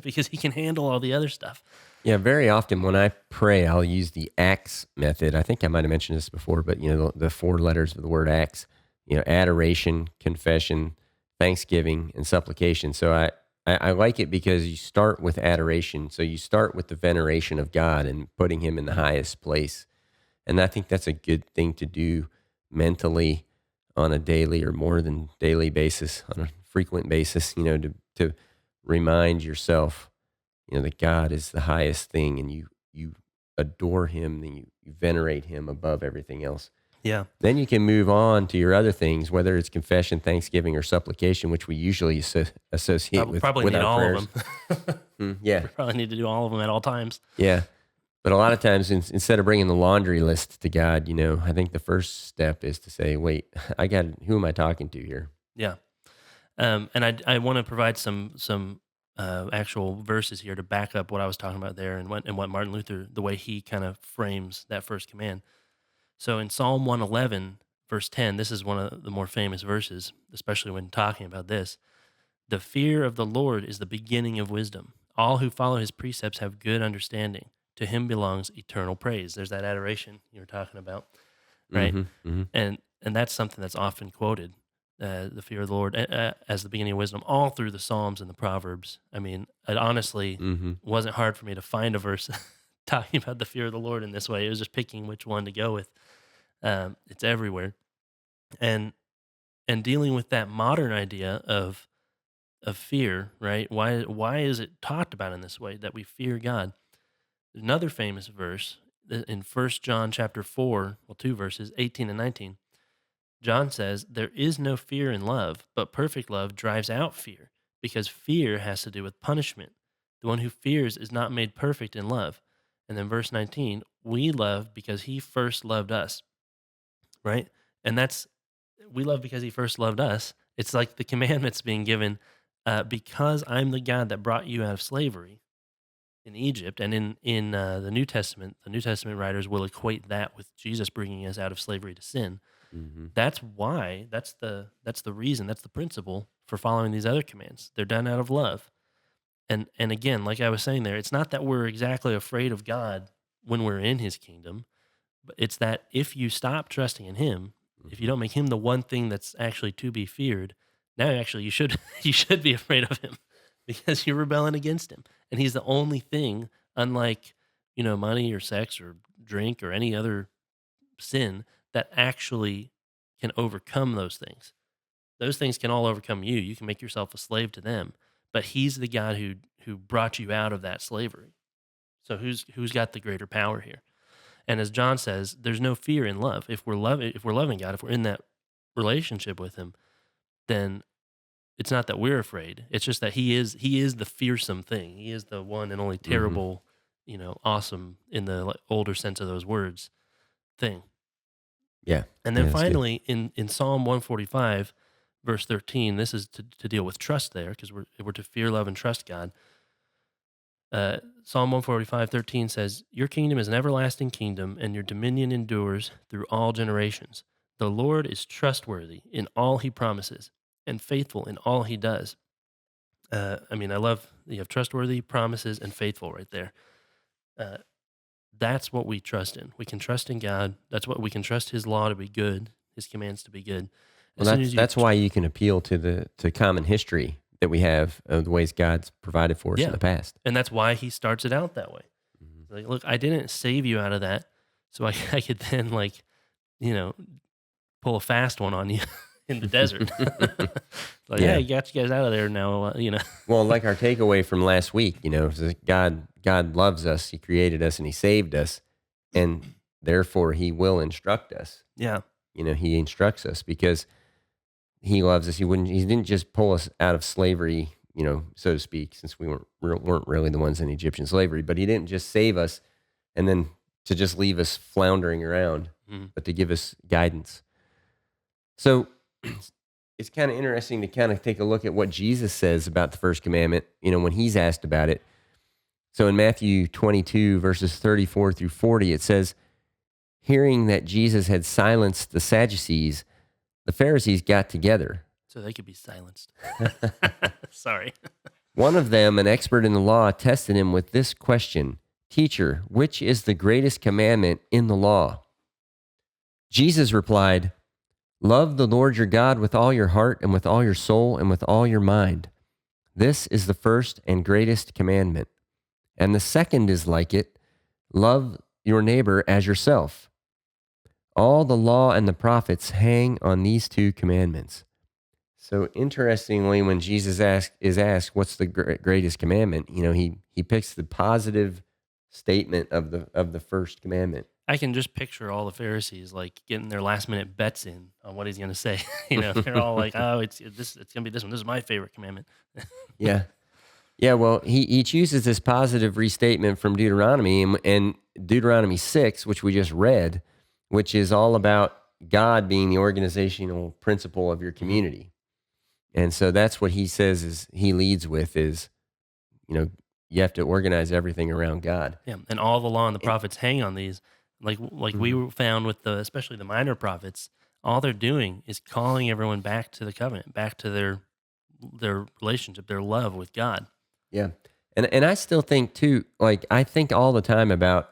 because he can handle all the other stuff. Yeah, very often when I pray, I'll use the ACTS method. I think I might have mentioned this before, but the four letters of the word ACTS, adoration, confession, thanksgiving, and supplication. So I like it because you start with adoration. So you start with the veneration of God and putting him in the highest place. And I think that's a good thing to do mentally on a daily or more than daily basis, on a frequent basis, to remind yourself that God is the highest thing, and you adore him, and you venerate him above everything else. Yeah. Then you can move on to your other things, whether it's confession, thanksgiving, or supplication, which we usually associate Probably with need our all of prayers. them. Yeah, We probably need to do all of them at all times. yeah. But a lot of times, instead of bringing the laundry list to God, I think the first step is to say, "Wait, who am I talking to here?" Yeah. And I want to provide some actual verses here to back up what I was talking about there, and what Martin Luther, the way he kind of frames that first command. So in Psalm 111, verse 10, this is one of the more famous verses, especially when talking about this. The fear of the Lord is the beginning of wisdom. All who follow his precepts have good understanding. To him belongs eternal praise. There's that adoration you were talking about, right? Hmm. Hmm. And that's something that's often quoted, the fear of the Lord, as the beginning of wisdom, all through the Psalms and the Proverbs. I mean, it honestly Hmm. wasn't hard for me to find a verse talking about the fear of the Lord in this way. It was just picking which one to go with. It's everywhere, and dealing with that modern idea of fear, right? Why is it talked about in this way that we fear God? Another famous verse in First John chapter 4, well, two verses, 18 and 19. John says, "There is no fear in love, but perfect love drives out fear, because fear has to do with punishment. The one who fears is not made perfect in love." And then verse 19, "We love because he first loved us," right? And we love because he first loved us. It's like the commandments being given, because I'm the God that brought you out of slavery in Egypt. And in the New Testament writers will equate that with Jesus bringing us out of slavery to sin. Hmm. That's why, that's the reason, that's the principle for following these other commands. They're done out of love. And again, like I was saying there, it's not that we're exactly afraid of God when we're in his kingdom, but it's that if you stop trusting in him, if you Hmm. don't make him the one thing that's actually to be feared, now actually you should you should be afraid of him because you're rebelling against him. And he's the only thing, unlike, money or sex or drink or any other sin, that actually can overcome those things. Those things can all overcome you. You can make yourself a slave to them, but he's the God who brought you out of that slavery. So who's got the greater power here? And as John says, there's no fear in love. If we're loving God, if we're in that relationship with him, then it's not that we're afraid. It's just that he is the fearsome thing. He is the one and only Hmm. terrible, awesome in the older sense of those words thing. Yeah, And yeah, then that's good. finally, in Psalm 145, verse 13, this is to deal with trust there, because we're to fear, love, and trust God. Psalm 145:13 says, "Your kingdom is an everlasting kingdom, and your dominion endures through all generations. The Lord is trustworthy in all he promises, and faithful in all he does." I mean, I love you have trustworthy, promises, and faithful right there. Uh, that's what we trust in. We can trust in God. That's what we can trust His law to be good, His commands to be good. Well, that's why you can appeal to common history that we have of the ways God's provided for us in the past. And that's why He starts it out that way. Mm-hmm. Like, look, I didn't save you out of that, so I could then, like, pull a fast one on you in the desert. Like, yeah, I got you guys out of there now, Well, like our takeaway from last week, is that God loves us, He created us, and He saved us, and therefore He will instruct us. Yeah. He instructs us because He loves us. He didn't just pull us out of slavery, so to speak, since we weren't really the ones in Egyptian slavery, but He didn't just save us and then to just leave us floundering around, but to give us guidance. So it's kind of interesting to kind of take a look at what Jesus says about the first commandment, when He's asked about it. So in Matthew 22, verses 34 through 40, it says, hearing that Jesus had silenced the Sadducees, the Pharisees got together. So they could be silenced. Sorry. One of them, an expert in the law, tested Him with this question, Teacher, which is the greatest commandment in the law? Jesus replied, Love the Lord your God with all your heart and with all your soul and with all your mind. This is the first and greatest commandment. And the second is like it, love your neighbor as yourself. All the law and the prophets hang on these two commandments. So interestingly, when Jesus is asked, what's the greatest commandment? He picks the positive statement of the first commandment. I can just picture all the Pharisees like getting their last minute bets in on what He's going to say. They're all like, "Oh, it's going to be this one. This is my favorite commandment." Yeah. Well, he chooses this positive restatement from Deuteronomy and Deuteronomy 6, which we just read, which is all about God being the organizational principle of your community. And so that's what he says is he leads with is, you have to organize everything around God. Yeah, and all the law and the prophets hang on these. Like we found with especially the minor prophets, all they're doing is calling everyone back to the covenant, back to their relationship, their love with God. Yeah, and I still think too. Like I think all the time about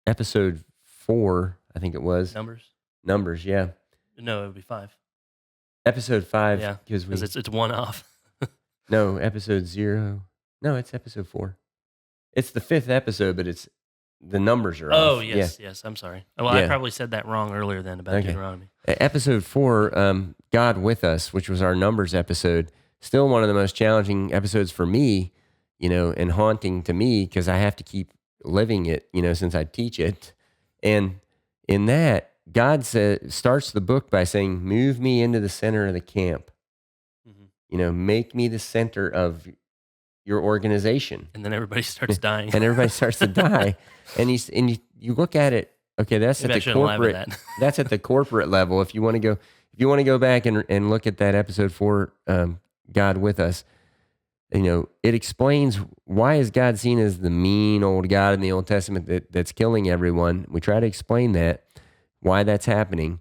episode 4. I think it was Numbers. Yeah. No, it would be 5. Episode 5. Yeah, because it's one off. No, episode 0. No, it's episode 4. It's the 5th episode, but the numbers are off. Oh, yes. I'm sorry. Well, I probably said that wrong earlier then about Deuteronomy. Episode 4, God with Us, which was our Numbers episode, still one of the most challenging episodes for me, and haunting to me because I have to keep living it, since I teach it. And in that, God starts the book by saying, move me into the center of the camp. Mm-hmm. Make me the center of your organization. And then everybody starts dying. And everybody starts to die. And you look at it, okay, that's Maybe at the corporate that's at the corporate level. If you want to go back and look at that episode 4, God with Us, it explains why is God seen as the mean old God in the Old Testament that's killing everyone. We try to explain that, why that's happening.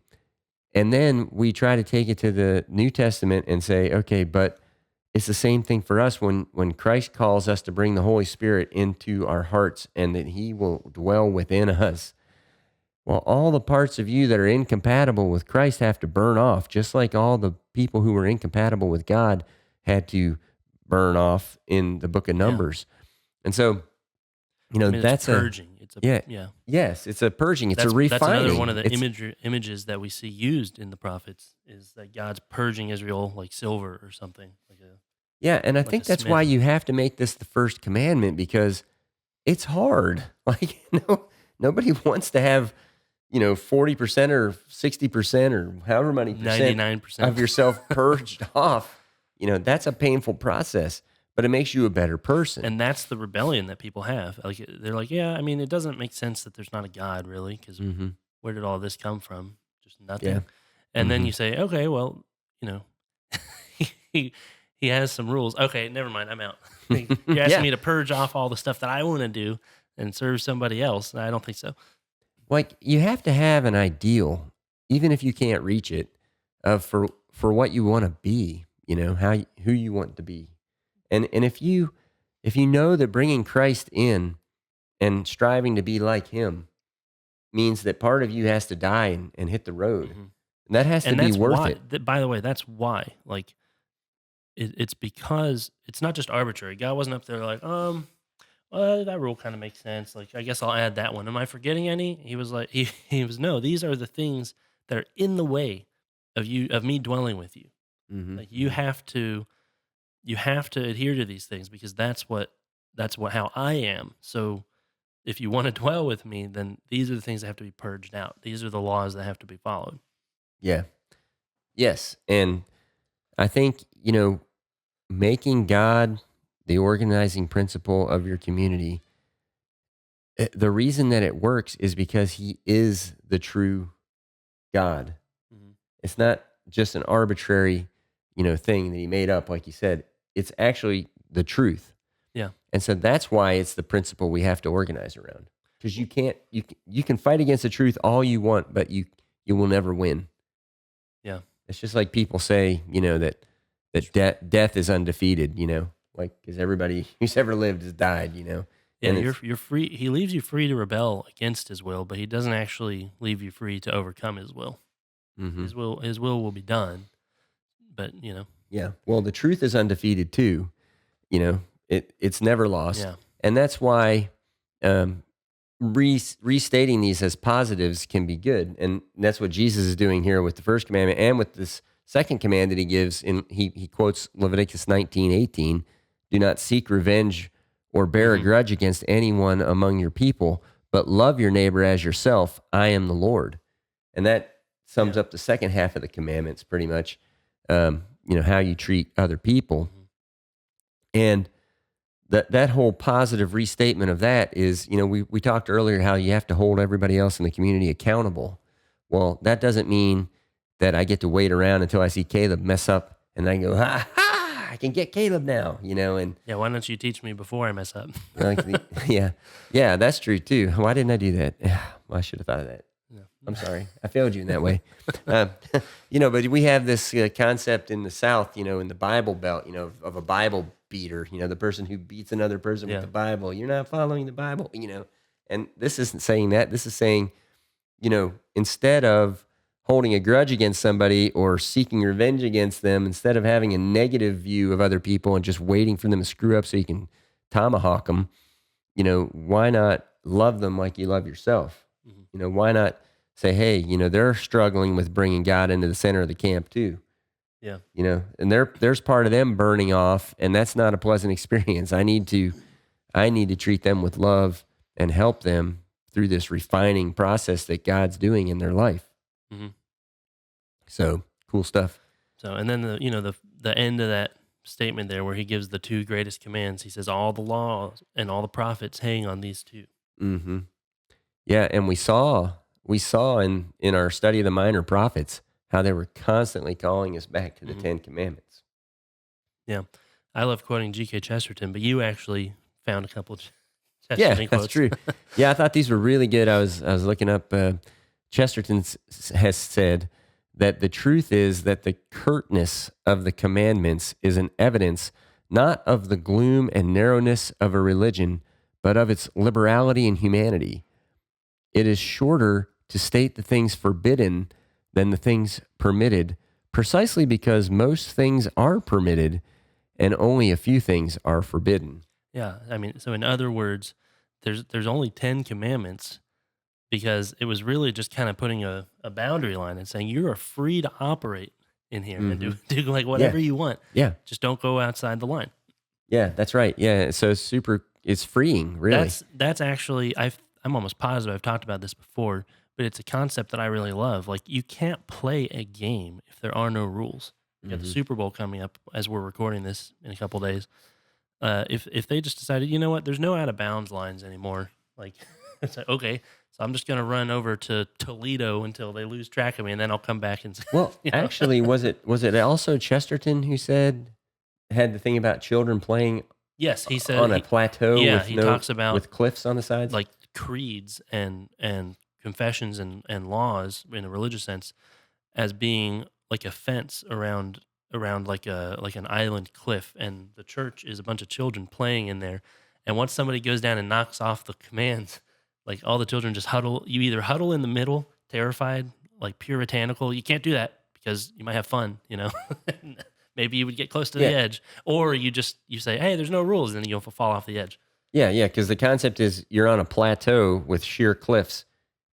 And then we try to take it to the New Testament and say, okay, but it's the same thing for us when Christ calls us to bring the Holy Spirit into our hearts and that He will dwell within us. Well, all the parts of you that are incompatible with Christ have to burn off, just like all the people who were incompatible with God had to burn off in the book of Numbers. Yeah. And so, that's purging. Yes, it's a purging. It's a refining. That's another one of the images that we see used in the prophets is that God's purging Israel like silver or something. And I think that's why you have to make this the first commandment because it's hard. Like, nobody wants to have, 40% or 60% or however many percent 99% of yourself purged off. That's a painful process, but it makes you a better person. And that's the rebellion that people have. Like they're like, yeah, I mean, it doesn't make sense that there's not a God really, because where did all this come from? Just nothing. Yeah. And then you say, okay, well, he has some rules. Okay, never mind, I'm out. You're asking me to purge off all the stuff that I want to do and serve somebody else. I don't think so. Like you have to have an ideal, even if you can't reach it, for what you want to be. Who you want to be. And if you know that bringing Christ in and striving to be like him means that part of you has to die and hit the road. Mhm. And that has to And be that's worth why, it. by the way, that's why. Like, it's because it's not just arbitrary. God wasn't up there like, that rule kind of makes sense. Like, I guess I'll add that one. Am I forgetting any? He was like, he was, no, these are the things that are in the way of me dwelling with you. Hmm. Like, you have to adhere to these things because that's what how I am. So if you want to dwell with me, then these are the things that have to be purged out. These are the laws that have to be followed. Yeah. Yes. And I think, making God the organizing principle of your community, the reason that it works is because he is the true God. Mhm. It's not just an arbitrary, thing that he made up, like you said. It's actually the truth. Yeah. And so that's why it's the principle we have to organize around. Because you can fight against the truth all you want, but you will never win. Yeah. It's just like people say, death is undefeated, like because everybody who's ever lived has died, Yeah, and it's you're free. He leaves you free to rebel against his will, but he doesn't actually leave you free to overcome his will. hmm His will be done, but yeah. Well, the truth is undefeated too. It's never lost, yeah. and that's why um, restating these as positives can be good, and that's what Jesus is doing here with the first commandment and with this second command that he gives. He quotes Leviticus 19:18: "Do not seek revenge or bear a Hmm. grudge against anyone among your people, but love your neighbor as yourself. I am the Lord." And that sums Yeah. up the second half of the commandments pretty much. How you treat other people, Hmm. and that whole positive restatement of that is, we talked earlier how you have to hold everybody else in the community accountable. Well, that doesn't mean that I get to wait around until I see Caleb mess up and then I go, ha ha, I can get Caleb now, and Yeah. Why don't you teach me before I mess up? like, yeah, that's true too. Why didn't I do that? Well, I should have thought of that. I'm Yeah. sorry. I failed you in that way. Um, but we have this concept in the South, in the Bible Belt, of a Bible beater, the person who beats another person with Yeah. the Bible. You're not following the Bible, And this isn't saying that. This is saying, instead of holding a grudge against somebody or seeking revenge against them, instead of having a negative view of other people and just waiting for them to screw up so you can tomahawk them, why not love them like you love yourself? Hmm. Why not say, hey, they're struggling with bringing God into the center of the camp too, Yeah. and there's part of them burning off, and that's not a pleasant experience. I need to treat them with love and help them through this refining process that God's doing in their life. Hmm. So cool stuff. So, and then the end of that statement there, where he gives the two greatest commands, he says, "All the laws and all the prophets hang on these two." Hmm. Yeah, and we saw in our study of the minor prophets how they were constantly calling us back to the Hmm. 10 Commandments. Yeah, I love quoting G.K. Chesterton, but you actually found a couple Yeah, Chesterton that's quotes. true. Yeah, I thought these were really good. I was looking up. Chesterton has said that the truth is that the curtness of the commandments is an evidence not of the gloom and narrowness of a religion, but of its liberality and humanity. It is shorter to state the things forbidden than the things permitted, precisely because most things are permitted and only a few things are forbidden. Yeah, I mean, so in other words, there's only 10 commandments because it was really just kind of putting a boundary line and saying you are free to operate in here and do Hmm. do like Yeah, whatever you want. yeah, Just don't go outside the line. yeah. That's right. Yeah. So it's freeing, really. That's actually I'm almost positive I've talked about this before, but it's a concept that I really love. Like, you can't play a game if there are no rules. You got the Hmm. Super Bowl coming up as we're recording this in a couple days. If they just decided, you know what, there's no out of bounds lines anymore. Like, it's like, okay, so I'm just gonna run over to Toledo until they lose track of me, and then I'll come back and Well, you know. actually, was it also Chesterton who had the thing about children playing Yes, he said on a plateau yeah, with he talks with about cliffs on the sides? like creeds and confessions and laws in a religious sense as being like a fence around like an island cliff, and the church is a bunch of children playing in there, And once somebody goes down and knocks off the commands, like all the children just huddle. You either huddle in the middle, terrified, like puritanical. You can't do that because you might have fun, Maybe you would get close to the Yeah. edge, or you say, "Hey, there's no rules," and then you'll fall off the edge. Yeah, yeah, because the concept is you're on a plateau with sheer cliffs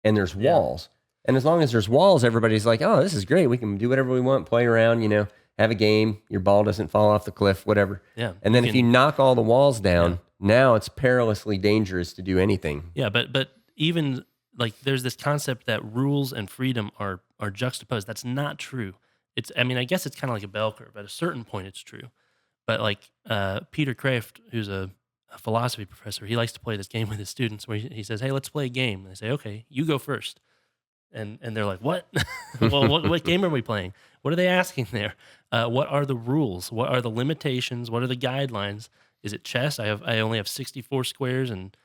and there's Yeah. walls. And as long as there's walls, everybody's like, oh, this is great. We can do whatever we want, play around, have a game. Your ball doesn't fall off the cliff, whatever. Yeah, And then if you knock all the walls down, Yeah. now it's perilously dangerous to do anything. Yeah, but even like there's this concept that rules and freedom are juxtaposed. That's not true. I guess it's kind of like a bell curve. At a certain point, it's true. But like Peter Kraft, who's a philosophy professor, he likes to play this game with his students where he says, "Hey, let's play a game." And they say, "Okay, you go first." And they're like, "What? Well, what game are we playing? What are they asking there? What are the rules? What are the limitations? What are the guidelines? Is it chess? I only have 64 squares and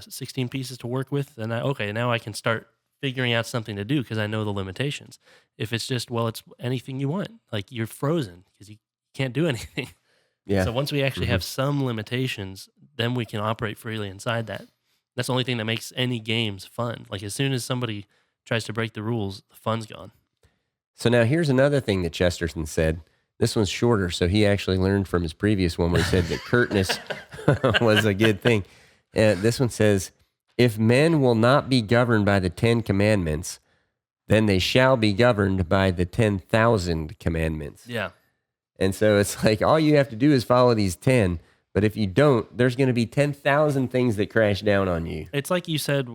16 pieces to work with. And now I can start figuring out something to do because I know the limitations. If it's just, well, it's anything you want, like you're frozen because you can't do anything. Yeah. So once we actually have some limitations, then we can operate freely inside that. That's the only thing that makes any games fun. Like as soon as somebody tries to break the rules, the fun's gone. So now here's another thing that Chesterton said. This one's shorter, so he actually learned from his previous one where he said that curtness was a good thing. This one says, if men will not be governed by the 10 commandments, then they shall be governed by the 10,000 commandments. Yeah. And so it's like all you have to do is follow these 10, but if you don't, there's going to be 10,000 things that crash down on you. It's like you said,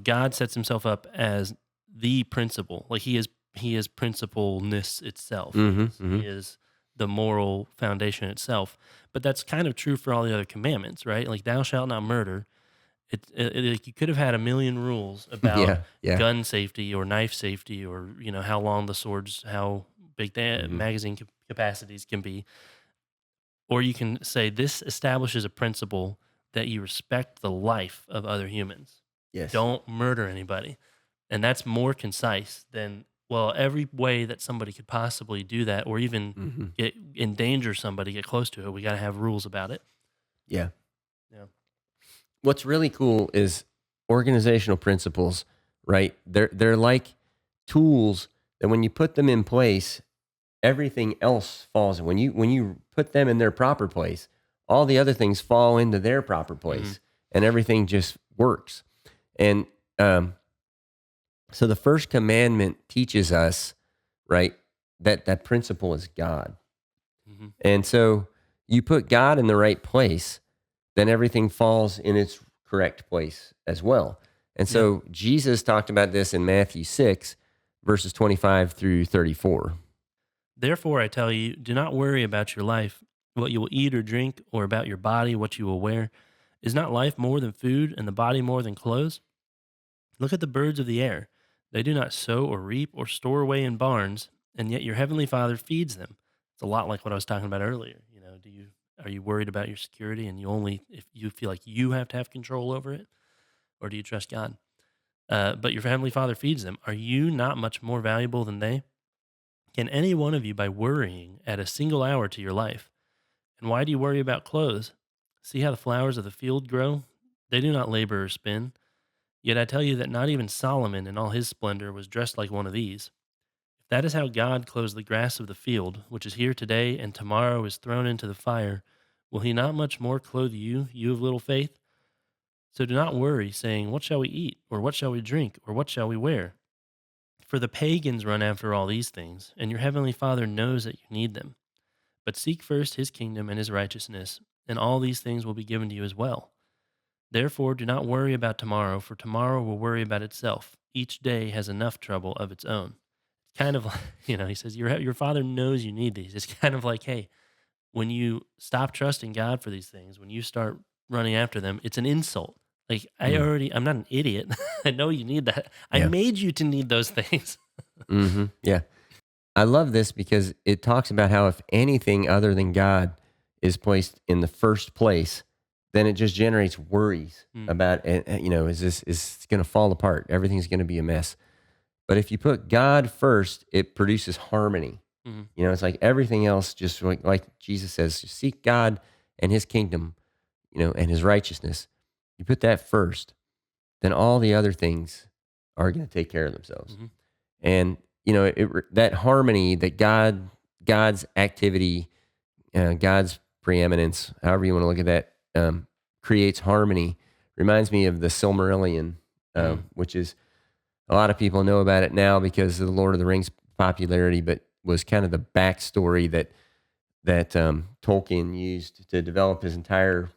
God sets himself up as the principle. Like he is principleness itself. He is the moral foundation itself. But that's kind of true for all the other commandments, right? Like thou shalt not murder. Like you could have had a million rules about gun safety or knife safety or how long the swords, how big the magazine capacities can be. Or you can say this establishes a principle that you respect the life of other humans. Yes. Don't murder anybody. And that's more concise than, well, every way that somebody could possibly do that or even endanger somebody, get close to it, we got to have rules about it. Yeah. Yeah. What's really cool is organizational principles, right? They're like tools that when you put them in place, everything else falls. When you put them in their proper place, all the other things fall into their proper place, and everything just works. And so the first commandment teaches us, right, that principle is God. And so you put God in the right place, then everything falls in its correct place as well. And so Jesus talked about this in Matthew 6, verses 25 through 34. Therefore, I tell you, do not worry about your life, what you will eat or drink, or about your body, what you will wear. Is not life more than food, and the body more than clothes? Look at the birds of the air. They do not sow or reap or store away in barns, and yet your heavenly Father feeds them. It's a lot like what I was talking about earlier. Are you worried about your security, and if you feel like you have to have control over it, or do you trust God? But your heavenly Father feeds them. Are you not much more valuable than they? Can any one of you, by worrying, add a single hour to your life? And why do you worry about clothes? See how the flowers of the field grow? They do not labor or spin. Yet I tell you that not even Solomon in all his splendor was dressed like one of these. If that is how God clothes the grass of the field, which is here today and tomorrow is thrown into the fire, will he not much more clothe you, you of little faith? So do not worry, saying, what shall we eat? Or what shall we drink? Or what shall we wear? For the pagans run after all these things, and your heavenly Father knows that you need them. But seek first his kingdom and his righteousness, and all these things will be given to you as well. Therefore, do not worry about tomorrow, for tomorrow will worry about itself. Each day has enough trouble of its own. It's kind of like, he says, your Father knows you need these. It's kind of like, hey, when you stop trusting God for these things, when you start running after them, it's an insult. Like, I'm not an idiot. I know you need that. I made you to need those things. Yeah. I love this because it talks about how if anything other than God is placed in the first place, then it just generates worries about, is this going to fall apart? Everything's going to be a mess. But if you put God first, it produces harmony. It's like everything else, just like Jesus says, seek God and his kingdom. and his righteousness, you put that first, then all the other things are going to take care of themselves. Mm-hmm. And that harmony that God's activity, God's preeminence, however you want to look at that, creates harmony. Reminds me of the Silmarillion, which is, a lot of people know about it now because of the Lord of the Rings popularity, but was kind of the backstory that Tolkien used to develop his entire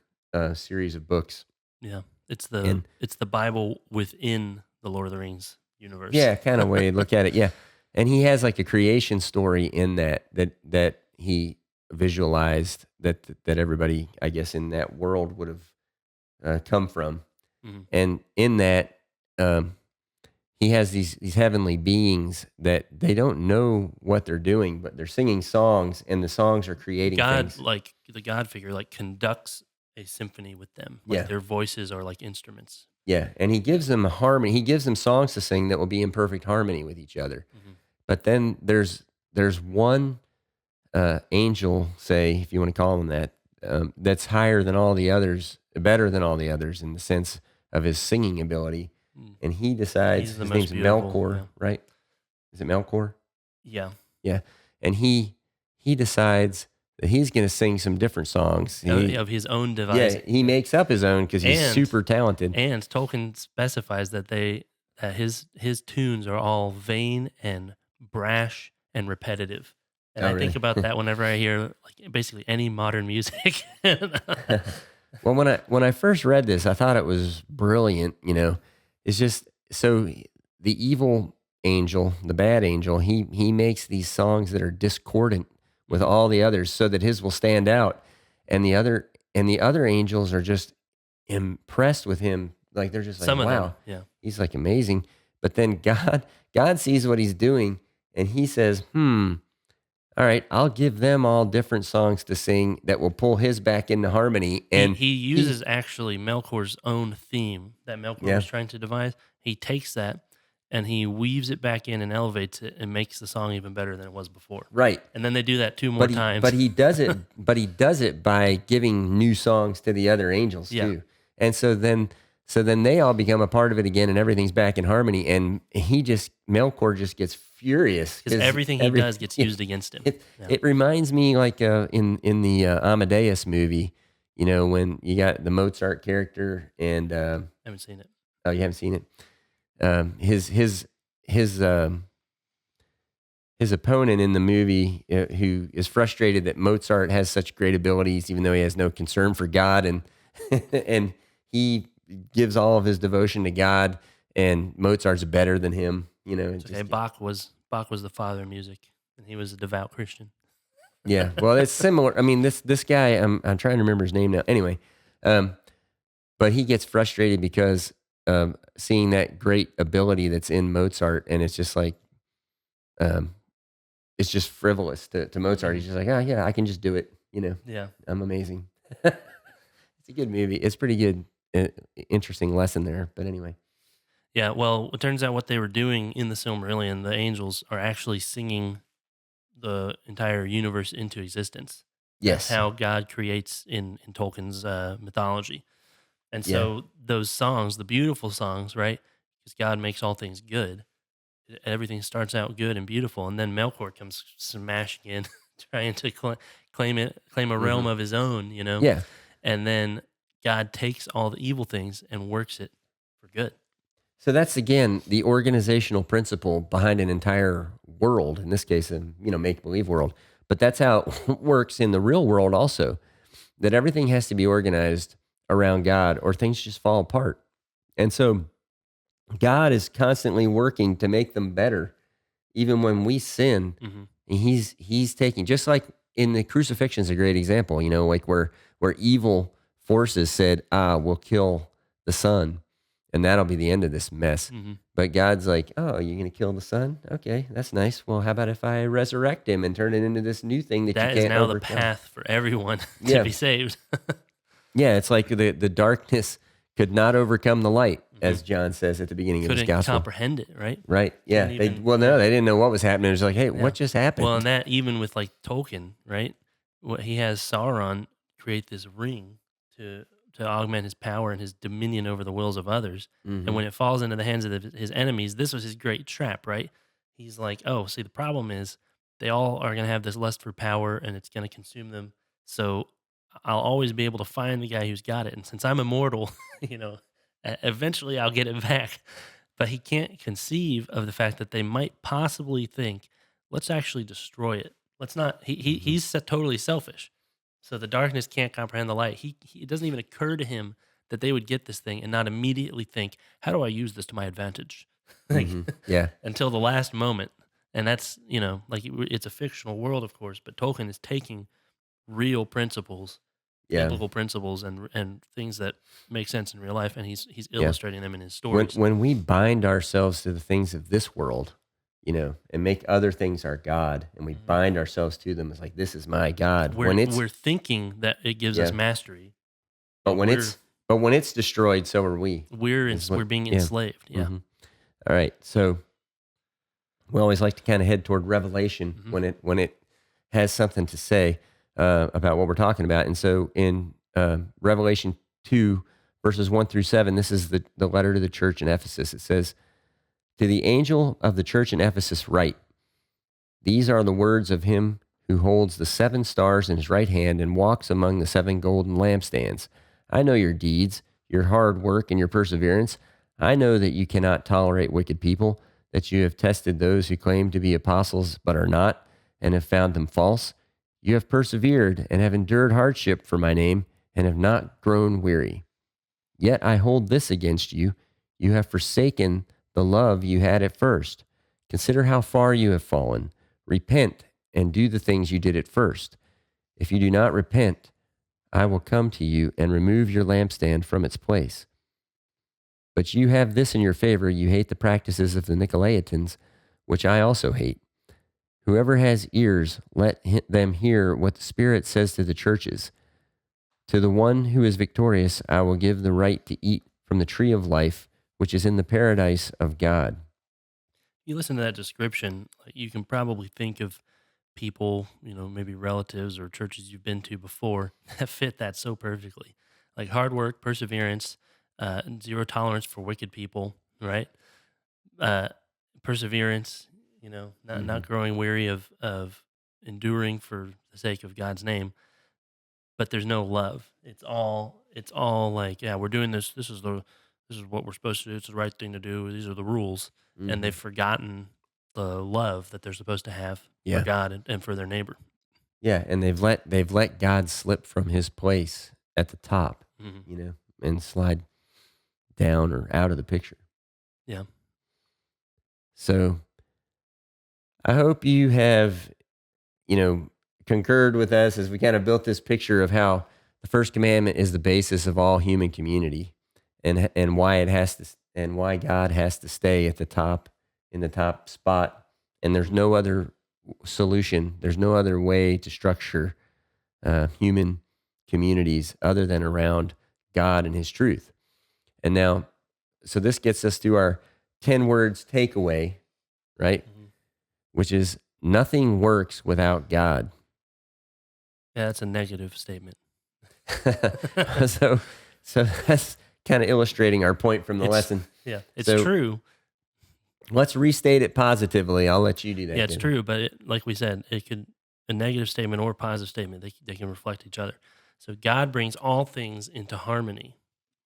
series of books. Yeah, it's the Bible within the Lord of the Rings universe. Yeah, kind of way to look at it. Yeah, and he has like a creation story in that he visualized that everybody, I guess, in that world would have come from, and in that he has these heavenly beings that they don't know what they're doing, but they're singing songs, and the songs are creating God, things. like the God figure, like conducts a symphony with them. Like their voices are like instruments. Yeah, and he gives them a harmony. He gives them songs to sing that will be in perfect harmony with each other. Mm-hmm. But then there's one angel, say, if you want to call him that, that's higher than all the others, better than all the others in the sense of his singing ability. And he decides, his name's Melkor, right? Is it Melkor? Yeah. Yeah. And he decides that he's going to sing some different songs. Of his own device. Yeah, he makes up his own because he's super talented. And Tolkien specifies that his tunes are all vain and brash and repetitive. And I think about that whenever I hear like basically any modern music. Well, when I first read this, I thought it was brilliant. It's just so the evil angel, the bad angel, he makes these songs that are discordant with all the others, so that his will stand out, and the other angels are just impressed with him. Like they're just like, wow, he's like amazing. But then God sees what he's doing, and he says, all right, I'll give them all different songs to sing that will pull his back into harmony. And he uses actually Melkor's own theme that Melkor was trying to devise. He takes that and he weaves it back in and elevates it and makes the song even better than it was before. Right. And then they do that two more times. But he does it. But he does it by giving new songs to the other angels too. And so then they all become a part of it again, and everything's back in harmony. And Melkor just gets furious because everything he does gets used against him. It reminds me like in the Amadeus movie, when you got the Mozart character and I haven't seen it. Oh, you haven't seen it? His opponent in the movie, who is frustrated that Mozart has such great abilities, even though he has no concern for God, and and he gives all of his devotion to God, and Mozart's better than him. Bach was the father of music, and he was a devout Christian. Yeah, well, it's similar. I mean, this guy, I'm trying to remember his name now. Anyway, but he gets frustrated because seeing that great ability that's in Mozart, and it's just like, it's just frivolous to Mozart. He's just like, oh yeah, I can just do it. Yeah, I'm amazing. It's a good movie. It's pretty good. Interesting lesson there. But anyway. Yeah, well, it turns out what they were doing in the Silmarillion, the angels are actually singing the entire universe into existence. Yes. That's how God creates in Tolkien's mythology. And so those songs, the beautiful songs, right? Because God makes all things good. Everything starts out good and beautiful. And then Melkor comes smashing in, trying to claim a realm of his own, Yeah. And then God takes all the evil things and works it for good. So that's, again, the organizational principle behind an entire world, in this case, a make-believe world. But that's how it works in the real world also, that everything has to be organized around God or things just fall apart. And so God is constantly working to make them better. Even when we sin, he's taking, just like in the crucifixion is a great example, like where evil forces said, we'll kill the Son, and that'll be the end of this mess. But God's like, oh, you're going to kill the Son? Okay, that's nice. Well, how about if I resurrect him and turn it into this new thing that you can't overcome? That is now the path for everyone to be saved. Yeah, it's like the darkness could not overcome the light, as John says at the beginning of his gospel. Couldn't comprehend it, right? Right, yeah. They didn't know what was happening. It was like, hey, what just happened? Well, and that even with like Tolkien, right? What he has Sauron create this ring to augment his power and his dominion over the wills of others. And Mm-hmm. when it falls into the hands of his enemies, this was his great trap, right? He's like, oh, see, the problem is they all are going to have this lust for power and it's going to consume them. So I'll always be able to find the guy who's got it. And since I'm immortal, eventually I'll get it back. But he can't conceive of the fact that they might possibly think, let's actually destroy it. Let's not. Mm-hmm. He's totally selfish. So the darkness can't comprehend the light. It doesn't even occur to him that they would get this thing and not immediately think, how do I use this to my advantage? like Mm-hmm. Yeah. until the last moment. And that's, it's a fictional world, of course, but Tolkien is taking real principles, Yeah. biblical principles, and things that make sense in real life, and he's Yeah. illustrating them in his When stories. when we bind ourselves to the things of this world, and make other things our God, and we Mhm. bind ourselves to them, it's like, this is my God. We're thinking that it gives us Yeah. mastery, But but when it's destroyed, so are we. Is what, we're being yeah. enslaved. Yeah. Mhm. All right. So we always like to kind of head toward Revelation Mhm. when it has something to say about what we're talking about. And so in Revelation 2, verses 1 through 7, this is the letter to the church in Ephesus. It says, "To the angel of the church in Ephesus write, these are the words of him who holds the 7 stars in his right hand and walks among the 7 golden lampstands. I know your deeds, your hard work, and your perseverance. I know that you cannot tolerate wicked people, that you have tested those who claim to be apostles but are not, and have found them false. You have persevered and have endured hardship for my name, and have not grown weary. Yet I hold this against you. You have forsaken the love you had at first. Consider how far you have fallen. Repent and do the things you did at first. If you do not repent, I will come to you and remove your lampstand from its place. But you have this in your favor: you hate the practices of the Nicolaitans, which I also hate. Whoever has ears, let them hear what the Spirit says to the churches. To the one who is victorious, I will give the right to eat from the tree of life, which is in the paradise of God." You listen to that description, like, you can probably think of people, maybe relatives or churches you've been to before that fit that so perfectly. Like hard work, perseverance, and zero tolerance for wicked people, right? Uh, Perseverance, not Mm-hmm. growing weary of enduring for the sake of God's name, but there's no love. It's all like, yeah, we're doing this. This is what we're supposed to do. It's the right thing to do. These are the rules, and Mm-hmm. they've forgotten the love that they're supposed to have for Yeah. God and for their neighbor. Yeah, and they've let God slip from his place at the top, Hmm. and slide down or out of the picture. Yeah. So I hope you have, you know, concurred with us as we kind of built this picture of how the first commandment is the basis of all human community, and why it has to, and why God has to stay at the top, in the top spot, and there's no other solution. There's no other way to structure human communities other than around God and His truth. And now, so this gets us to our 10 words takeaway, right? Hmm. Which is, nothing works without God. Yeah, that's a negative statement. so, so that's kind of illustrating our point from the It's lesson. yeah, it's So true. let's restate it positively. I'll let you do that. Yeah, it's Ken. true. But like we said, it could a negative statement or a positive statement. They can reflect each other. So God brings all things into harmony.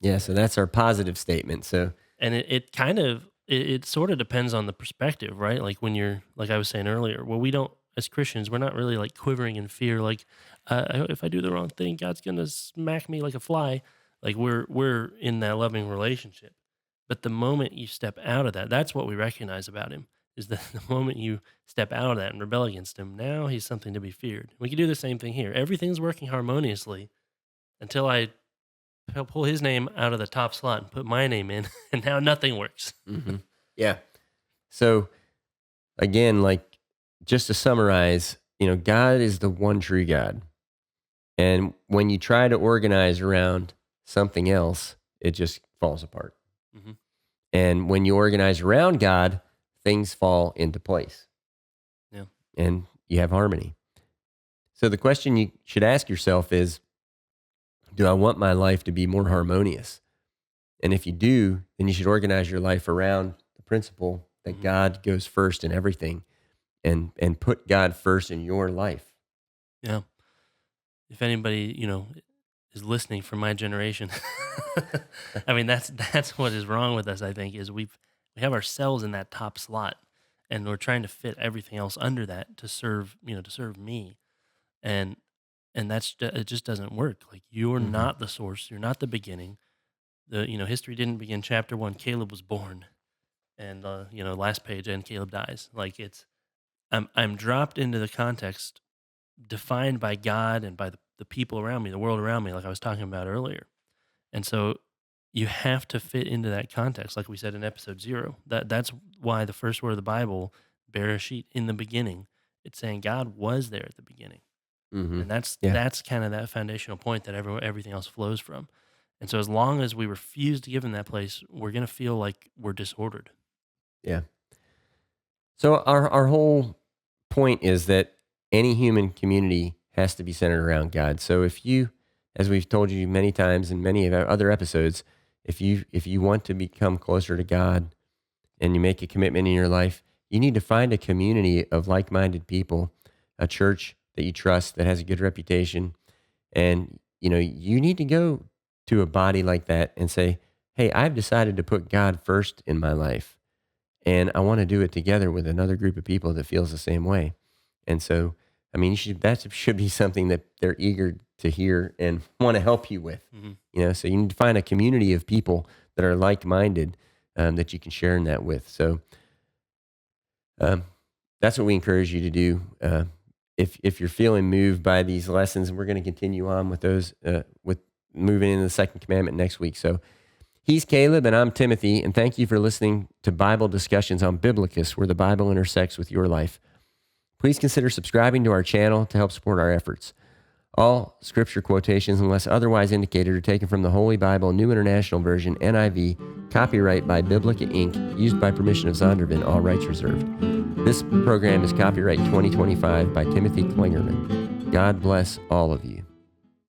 Yeah, so that's our positive statement. So, And it kind of it sort of depends on the perspective, right? Like when you're like I was saying earlier, well, we don't, as Christians, we're not really like quivering in fear, like if I do the wrong thing, God's gonna smack me like a fly. Like we're in that loving relationship. But the moment you step out of that, that's what we recognize about him, is that the moment you step out of that and rebel against him, now he's something to be feared. We can do the same thing here. Everything's working harmoniously until I pull his name out of the top slot and put my name in, and now nothing works. mhm. Yeah. So again, like, just to summarize, God is the one true God. And when you try to organize around something else, it just falls apart. Hmm. And when you organize around God, things fall into place Yeah. and you have harmony. So the question you should ask yourself is, Do I want my life to be more harmonious? And if you do, then you should organize your life around the principle that God goes first in everything, and put God first in your life. Yeah. If anybody, is listening from my generation, I mean, that's what is wrong with us. I think is we have ourselves in that top slot, and we're trying to fit everything else under that to serve, to serve me, and it just doesn't work. Like you're Mhm. not the source, you're not the beginning. History didn't begin chapter 1. Caleb was born, and last page, and Caleb dies. Like I'm dropped into the context defined by God and by the people around me, the world around me, like I was talking about earlier. And so you have to fit into that context, like we said in episode 0. That's why the first word of the Bible, Bereshit, in the beginning, it's saying God was there at the beginning. Mhm. And that's Yeah. that's kind of that foundational point that everything else flows from. And so as long as we refuse to give him that place, we're going to feel like we're disordered. Yeah. So our whole point is that any human community has to be centered around God. So if you, as we've told you many times in many of our other episodes, if you want to become closer to God and you make a commitment in your life, you need to find a community of like-minded people, a church that you trust that has a good reputation, and you need to go to a body like that and say, "Hey, I've decided to put God first in my life, and I want to do it together with another group of people that feels the same way." And so, I mean, that should be something that they're eager to hear and want to help you with. Hmm. So you need to find a community of people that are like-minded, that you can share in that with. So um, that's what we encourage you to do. If you're feeling moved by these lessons, and we're going to continue on with those, with moving into the second commandment next week. So he's Caleb and I'm Timothy, and thank you for listening to Bible discussions on Biblocus, where the Bible intersects with your life. Please consider subscribing to our channel to help support our efforts. All scripture quotations, unless otherwise indicated, are taken from the Holy Bible, New International Version, NIV, copyright by Biblica Inc., used by permission of Zondervan, all rights reserved. This program is copyright 2025 by Timothy Klingerman. God bless all of you.